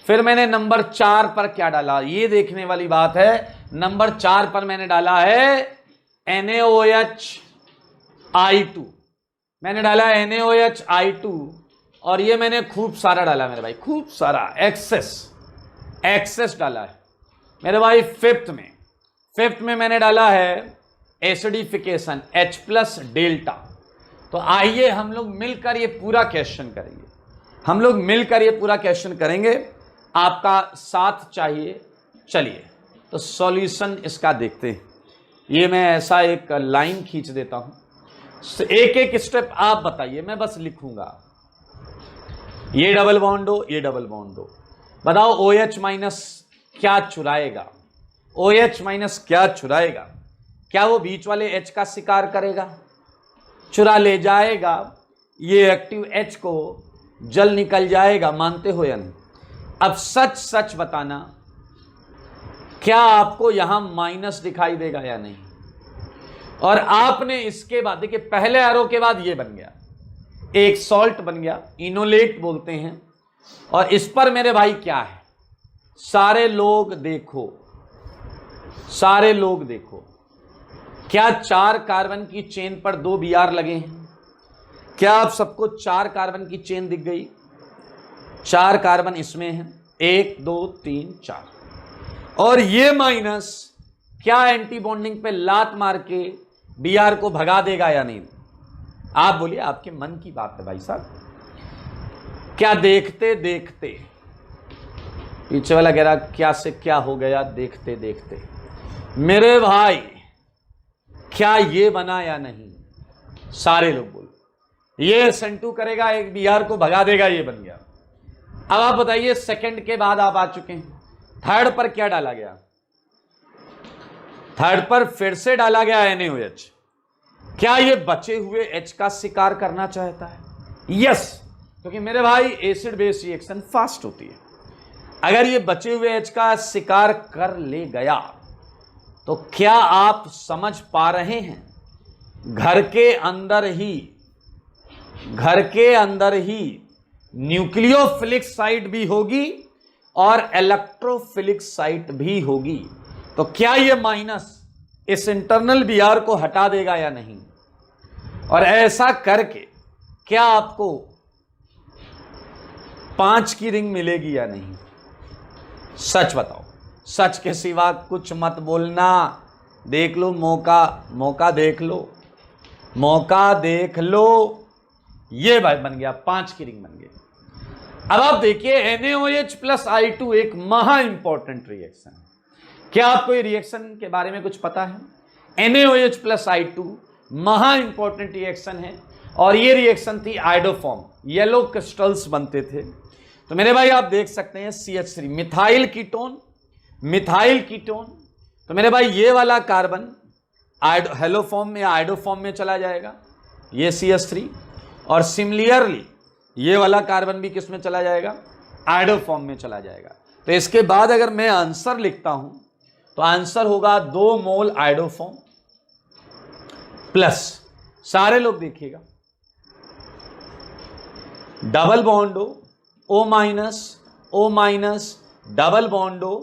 फिर मैंने नंबर 4 पर क्या डाला, ये देखने वाली बात है। नंबर 4 पर मैंने डाला है NaOH-I2, मैंने डाला NaOH-I2, और ये मैंने खूब सारा डाला मेरे भाई, खूब सारा, एक्सेस डाला है मेरे भाई। फिफ्थ में मैंने डाला है एसिडिफिकेशन H+ डेल्टा। तो आइए हम लोग मिलकर ये पूरा क्वेश्चन करेंगे, हम लोग मिलकर ये पूरा क्वेश्चन करेंगे, आपका साथ चाहिए। चलिए तो सॉल्यूशन इसका देखते हैं। ये मैं ऐसा एक लाइन खींच देता हूं, एक एक स्टेप आप बताइए, मैं बस लिखूंगा। ये डबल बॉन्ड हो, ये डबल बॉन्ड हो, बताओ OH- क्या चुराएगा, OH- क्या चुराएगा? क्या वो बीच वाले H का शिकार करेगा? चुरा ले जाएगा। ये एक्टिव H को जल निकल जाएगा, मानते हो या नहीं? अब सच सच बताना, क्या आपको यहां माइनस दिखाई देगा या नहीं? और आपने इसके बाद देखिए, पहले एरो के बाद ये बन गया, एक सॉल्ट बन गया, इनोलेट बोलते हैं। और इस पर मेरे भाई क्या है? सारे लोग देखो, सारे लोग देखो, क्या 4 कार्बन की चेन पर 2 Br लगे हैं? क्या आप सबको 4 कार्बन की चेन दिख गई? 4 कार्बन इसमें हैं, 1 2 3 4। और ये माइनस क्या एंटी बॉन्डिंग पे लात मार के Br को भगा देगा या नहीं? आप बोलिए, आपके मन की बात है भाई साहब। क्या देखते देखते, पीछे वाला कह रहा क्या से क्या हो गया देखते देखते। मेरे भाई क्या ये बना या नहीं? सारे लोग बोलो, ये SN2 करेगा, एक Br को भगा देगा, ये बन गया। अब आप बताइए, सेकंड के बाद आप आ चुके हैं, थर्ड पर क्या डाला गया? थर्ड पर फिर से डाला गया NaOH। क्या ये बचे हुए H का शिकार करना चाहता है? यस, क्योंकि मेरे भाई एसिड बेस रिएक्शन फास्ट होती है। अगर ये बचे हुए H का शिकार कर ले गया तो क्या आप समझ पा रहे हैं, घर के अंदर ही न्यूक्लियोफिलिक साइट भी होगी और इलेक्ट्रोफिलिक साइट भी होगी। तो क्या ये माइनस इस इंटरनल Br को हटा देगा या नहीं, और ऐसा करके क्या आपको 5 की रिंग मिलेगी या नहीं? सच बताओ, सच के सिवा कुछ मत बोलना। देख लो मौका देख लो, मौका देख लो। ये भाई बन गया, 5 की रिंग बन गई। अब आप देखिए NaOH प्लस I2 एक महा इंपॉर्टेंट रिएक्शन है। क्या आपको ये रिएक्शन के बारे में कुछ पता है? NaOH प्लस I2 महा इंपॉर्टेंट रिएक्शन है, और ये रिएक्शन थी आइडोफॉर्म, येलो क्रिस्टल्स बनते थे। तो मेरे भाई आप देख सकते हैं CH3 मिथाइल कीटोन। तो मेरे भाई ये वाला कार्बन हेलो फॉर्म में, आइडो फॉर्म में चला जाएगा, ये CH3, और सिमिलरली ये वाला कार्बन भी किस में चला जाएगा? आइडो फॉर्म में चला जाएगा। तो इसके बाद अगर मैं आंसर लिखता हूं तो आंसर होगा 2 मोल आइडो फॉर्म प्लस, सारे लोग देखिएगा, double bond O minus double bond O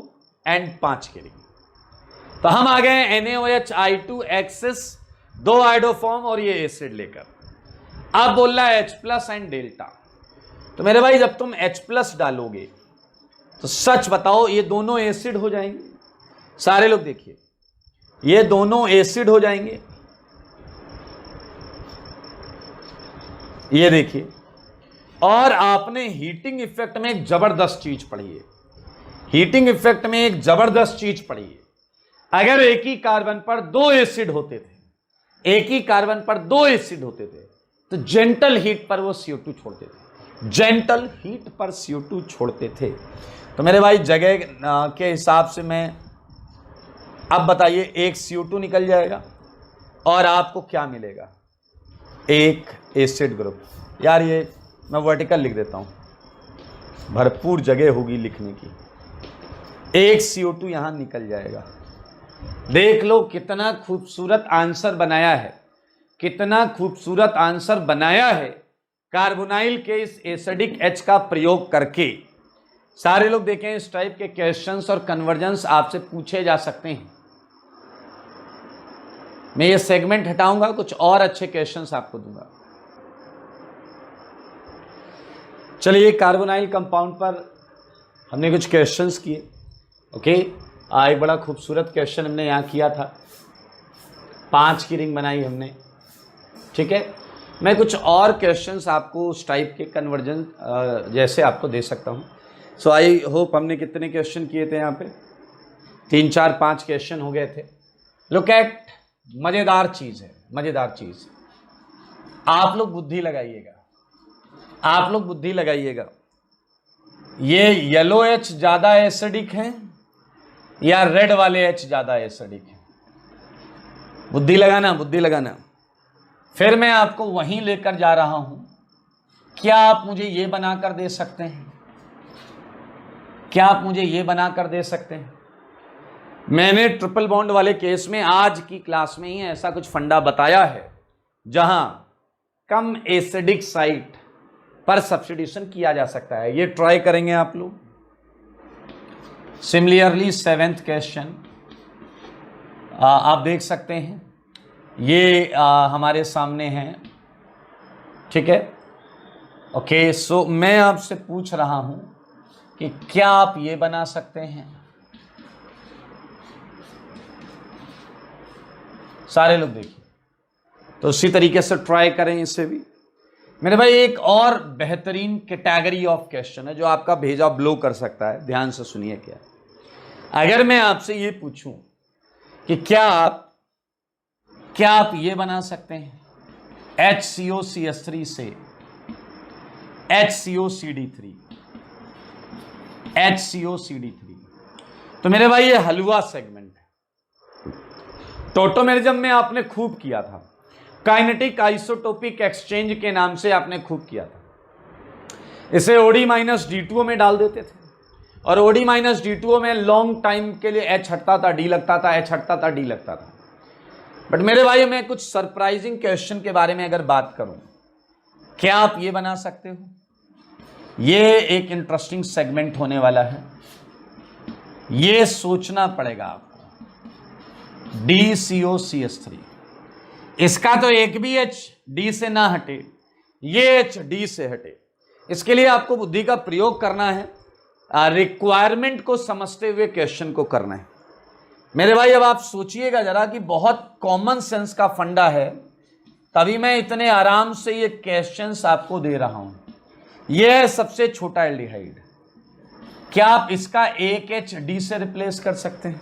and 5 की रिंग। तो हम आ गए NaOH I2 एक्सिस, 2 आइडोफॉर्म और ये एसिड लेकर। अब बोल रहा है H प्लस एंड डेल्टा। तो मेरे भाई जब तुम H प्लस डालोगे तो सच बताओ ये दोनों एसिड हो जाएंगे। सारे लोग देखिए, ये दोनों एसिड हो जाएंगे। ये देखिए, और आपने हीटिंग इफेक्ट में एक जबरदस्त चीज पढ़ी है। हीटिंग इफेक्ट में एक जबरदस्त चीज पढ़ी है। अगर एक ही कार्बन पर 2 एसिड होते थे, एक ही कार्बन पर 2 एसिड होते थे, तो जेंटल हीट पर वो CO2 छोड़ते थे, जेंटल हीट पर CO2 छोड़ते थे। तो मेरे भाई जगह के हिसाब से मैं, अब बताइए, एक CO2 निकल जाएगा और आपको क्या मिलेगा? एक एसिड ग्रुप। यार ये मैं वर्टिकल लिख देता हूं, भरपूर जगह होगी लिखने की। एक CO2 यहां निकल जाएगा। देख लो कितना खूबसूरत आंसर बनाया है, कितना खूबसूरत आंसर बनाया है कार्बोनाइल के इस एसिडिक H का प्रयोग करके। सारे लोग देखें, इस टाइप के क्वेश्चंस और कन्वर्जेंस आपसे पूछे जा सकते हैं। मैं ये सेगमेंट हटाऊंगा, कुछ और अच्छे क्वेश्चंस आपको दूंगा। चलिए, कार्बोनाइल कंपाउंड पर हमने कुछ क्वेश्चंस किए। ओके, एक बड़ा खूबसूरत क्वेश्चन हमने यहाँ किया था, 5 की रिंग बनाई हमने। ठीक है, मैं कुछ और क्वेश्चंस आपको उस टाइप के कन्वर्जन जैसे आपको दे सकता हूँ। सो आई होप हमने कितने क्वेश्चन किए थे यहाँ पे? 3 4 5 क्वेश्चन हो गए थे। लुक एट, मज़ेदार चीज़ है, मज़ेदार चीज़। आप लोग बुद्धि लगाइएगा, आप लोग बुद्धि लगाइएगा। ये येलो H ज़्यादा एसिडिक है या रेड वाले H ज़्यादा एसिडिक है? बुद्धि लगाना, बुद्धि लगाना। फिर मैं आपको वहीं लेकर जा रहा हूं। क्या आप मुझे ये बनाकर दे सकते हैं? क्या आप मुझे ये बनाकर दे सकते हैं? मैंने ट्रिपल बॉन्ड वाले केस में आज की क्लास में ही ऐसा कुछ फंडा बताया है जहां कम एसिडिक साइट पर सब्स्टिट्यूशन किया जा सकता है। ये ट्राई करेंगे आप लोग। सिमिलरली 7th क्वेश्चन आप देख सकते हैं, ये हमारे सामने है। ठीक है, ओके। सो मैं आपसे पूछ रहा हूं कि क्या आप ये बना सकते हैं? सारे लोग देखिए, तो उसी तरीके से ट्राई करें इसे भी। मेरे भाई एक और बेहतरीन कैटेगरी ऑफ क्वेश्चन है जो आपका भेजा ब्लो कर सकता है। ध्यान से सुनिए। क्या अगर मैं आपसे ये पूछूं कि क्या आप ये बना सकते हैं HCOCH3 से HCOCD3, HCOCD3? तो मेरे भाई ये हलवा सेगमेंट है। टोटोमेरिज्म में आपने खूब किया था, काइनेटिक आइसोटोपिक एक्सचेंज के नाम से आपने खूब किया था। इसे OD-D2O में डाल देते थे और OD-D2O में लॉन्ग टाइम के लिए H हटता था, D लगता था, H हटता था, D लगता था। बट मेरे भाई मैं कुछ सरप्राइजिंग क्वेश्चन के बारे में अगर बात करूं, क्या आप ये बना सकते हो? ये एक इंटरेस्टिंग सेगमेंट होने वाला है, ये सोचना पड़ेगा आपको। DCOCH3। इसका तो एक भी H D से ना हटे, ये H D से हटे। इसके लिए आपको बुद्धि का प्रयोग करना है, रिक्वायरमेंट को समझते हुए क्वेश्चन को करना है। मेरे भाई अब आप सोचिएगा जरा कि बहुत कॉमन सेंस का फंडा है, तभी मैं इतने आराम से ये क्वेश्चंस आपको दे रहा हूं। यह है सबसे छोटा एल्डिहाइड। क्या आप इसका एक H D से रिप्लेस कर सकते हैं?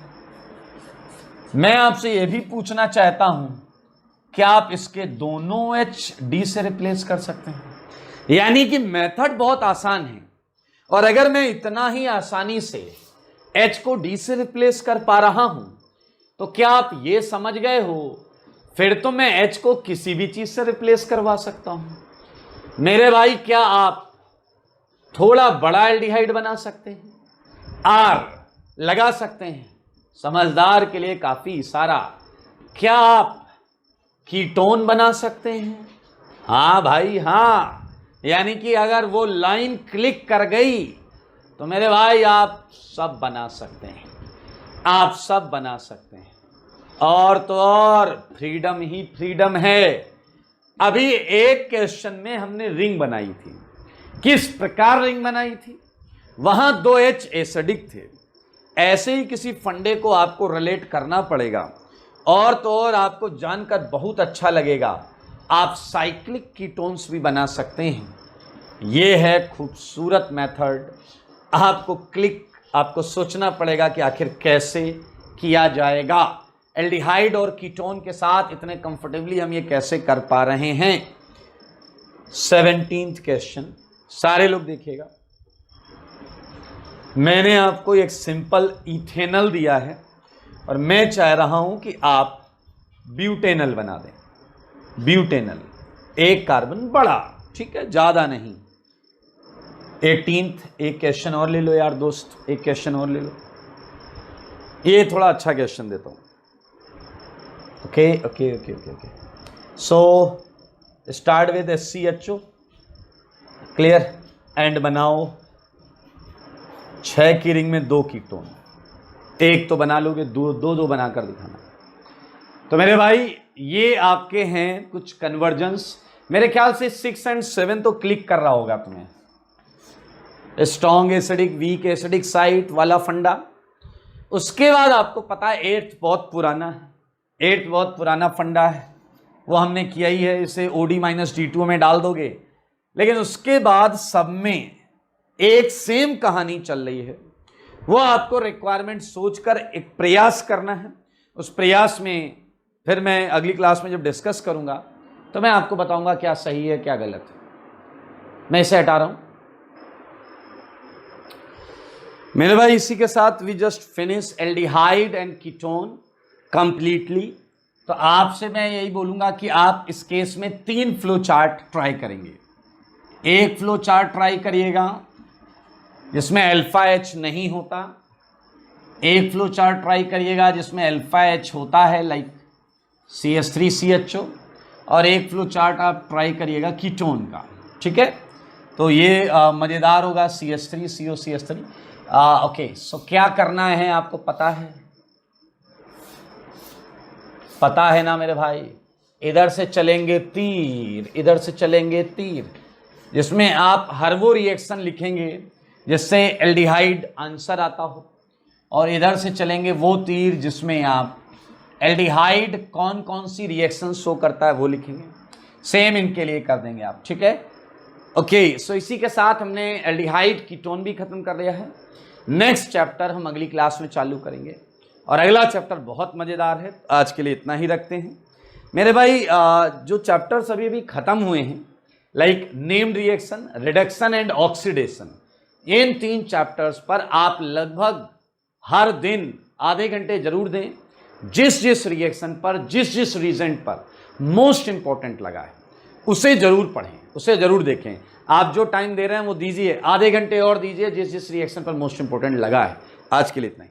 मैं आपसे यह भी पूछना चाहता हूं, क्या आप इसके दोनों H D से रिप्लेस कर सकते हैं? यानी कि मेथड बहुत आसान है, और अगर मैं इतना ही आसानी से H को D से रिप्लेस कर पा रहा हूं, तो क्या आप ये समझ गए हो, फिर तो मैं H को किसी भी चीज से रिप्लेस करवा सकता हूं। मेरे भाई क्या आप थोड़ा बड़ा एल्डिहाइड बना सकते हैं? R लगा सकते हैं, समझदार के लिए काफी इशारा। क्या आप कीटोन बना सकते हैं? हाँ भाई हाँ, यानी कि अगर वो लाइन क्लिक कर गई तो मेरे भाई आप सब बना सकते हैं, आप सब बना सकते हैं। और तो और फ्रीडम ही फ्रीडम है। अभी एक क्वेश्चन में हमने रिंग बनाई थी। किस प्रकार रिंग बनाई थी? वहां 2 H एसिडिक थे। ऐसे ही किसी फंडे को आपको रिलेट करना पड़ेगा, और तो और आपको जानकर बहुत अच्छा लगेगा, आप साइक्लिक कीटोन्स भी बना सकते हैं। यह है खूबसूरत मेथड। आपको सोचना पड़ेगा कि आखिर कैसे किया जाएगा। एल्डिहाइड और कीटोन के साथ इतने कंफर्टेबली हम ये कैसे कर पा रहे हैं। 17th क्वेश्चन, सारे लोग देखिएगा। मैंने आपको एक सिंपल इथेनल दिया है और मैं चाह रहा हूं कि आप ब्यूटेनल बना दें। ब्यूटेनल, एक कार्बन बड़ा, ठीक है, ज्यादा नहीं। 18th, एक क्वेश्चन और ले लो यार दोस्त, एक क्वेश्चन और ले लो। ये थोड़ा अच्छा क्वेश्चन देता हूं। Okay okay okay okay okay. So start with SCHO, clear, and बनाओ 6 की रिंग में 2 कीटोन। एक तो बना लोगे, दो बनाकर दिखाना। तो मेरे भाई ये आपके हैं कुछ कन्वर्जेंस। मेरे ख्याल से 6 और 7 तो क्लिक कर रहा होगा तुम्हें। Strong acidic, weak acidic site वाला फंडा। उसके बाद आपको पता है 8th बहुत पुराना है। 8th बहुत पुराना फंडा है, वो हमने किया ही है। इसे OD-D2 में डाल दोगे। लेकिन उसके बाद सब में एक सेम कहानी चल रही है। वो आपको रिक्वायरमेंट सोचकर एक प्रयास करना है। उस प्रयास में फिर मैं अगली क्लास में जब डिस्कस करूंगा तो मैं आपको बताऊंगा क्या सही है क्या गलत है। मैं इसे हटा रहा हूं। मेरे भाई इसी के साथ we just finish aldehyde and ketone completely. तो आपसे मैं यही बोलूंगा कि आप इस केस में 3 फ्लो चार्ट ट्राई करेंगे। एक फ्लो चार्ट ट्राई करिएगा जिसमें अल्फा H नहीं होता। एक फ्लो चार्ट ट्राई करिएगा जिसमें अल्फा H होता है, लाइक CH3CHO। और एक फ्लो चार्ट आप ट्राई करिएगा कीटोन का, ठीक है। तो ये मज़ेदार होगा, CH3COCH3। ओके, सो क्या करना है आपको पता है? पता है ना मेरे भाई? इधर से चलेंगे तीर, इधर से चलेंगे तीर, जिसमें आप हर वो रिएक्शन लिखेंगे जिससे एल्डिहाइड आंसर आता हो, और इधर से चलेंगे वो तीर जिसमें आप एल्डिहाइड कौन कौन सी रिएक्शन शो करता है वो लिखेंगे। सेम इनके लिए कर देंगे आप, ठीक है। ओके, सो इसी के साथ हमने एल्डिहाइड कीटोन भी खत्म कर लिया है। नेक्स्ट चैप्टर हम अगली क्लास में चालू करेंगे, और अगला चैप्टर बहुत मज़ेदार है। आज के लिए इतना ही रखते हैं मेरे भाई। जो चैप्टर्स अभी अभी ख़त्म हुए हैं, like named reaction, reduction and oxidation, in 3 chapters पर आप लगभग हर दिन आधे घंटे जरूर दें। जिस जिस रिएक्शन पर, जिस जिस रीजेंट पर मोस्ट इंपॉर्टेंट लगा है उसे जरूर पढ़ें, उसे जरूर देखें। आप जो टाइम दे रहे हैं वो दीजिए, आधे घंटे और दीजिए जिस जिस रिएक्शन पर मोस्ट इंपॉर्टेंट लगा है। आज के लिए इतना ही।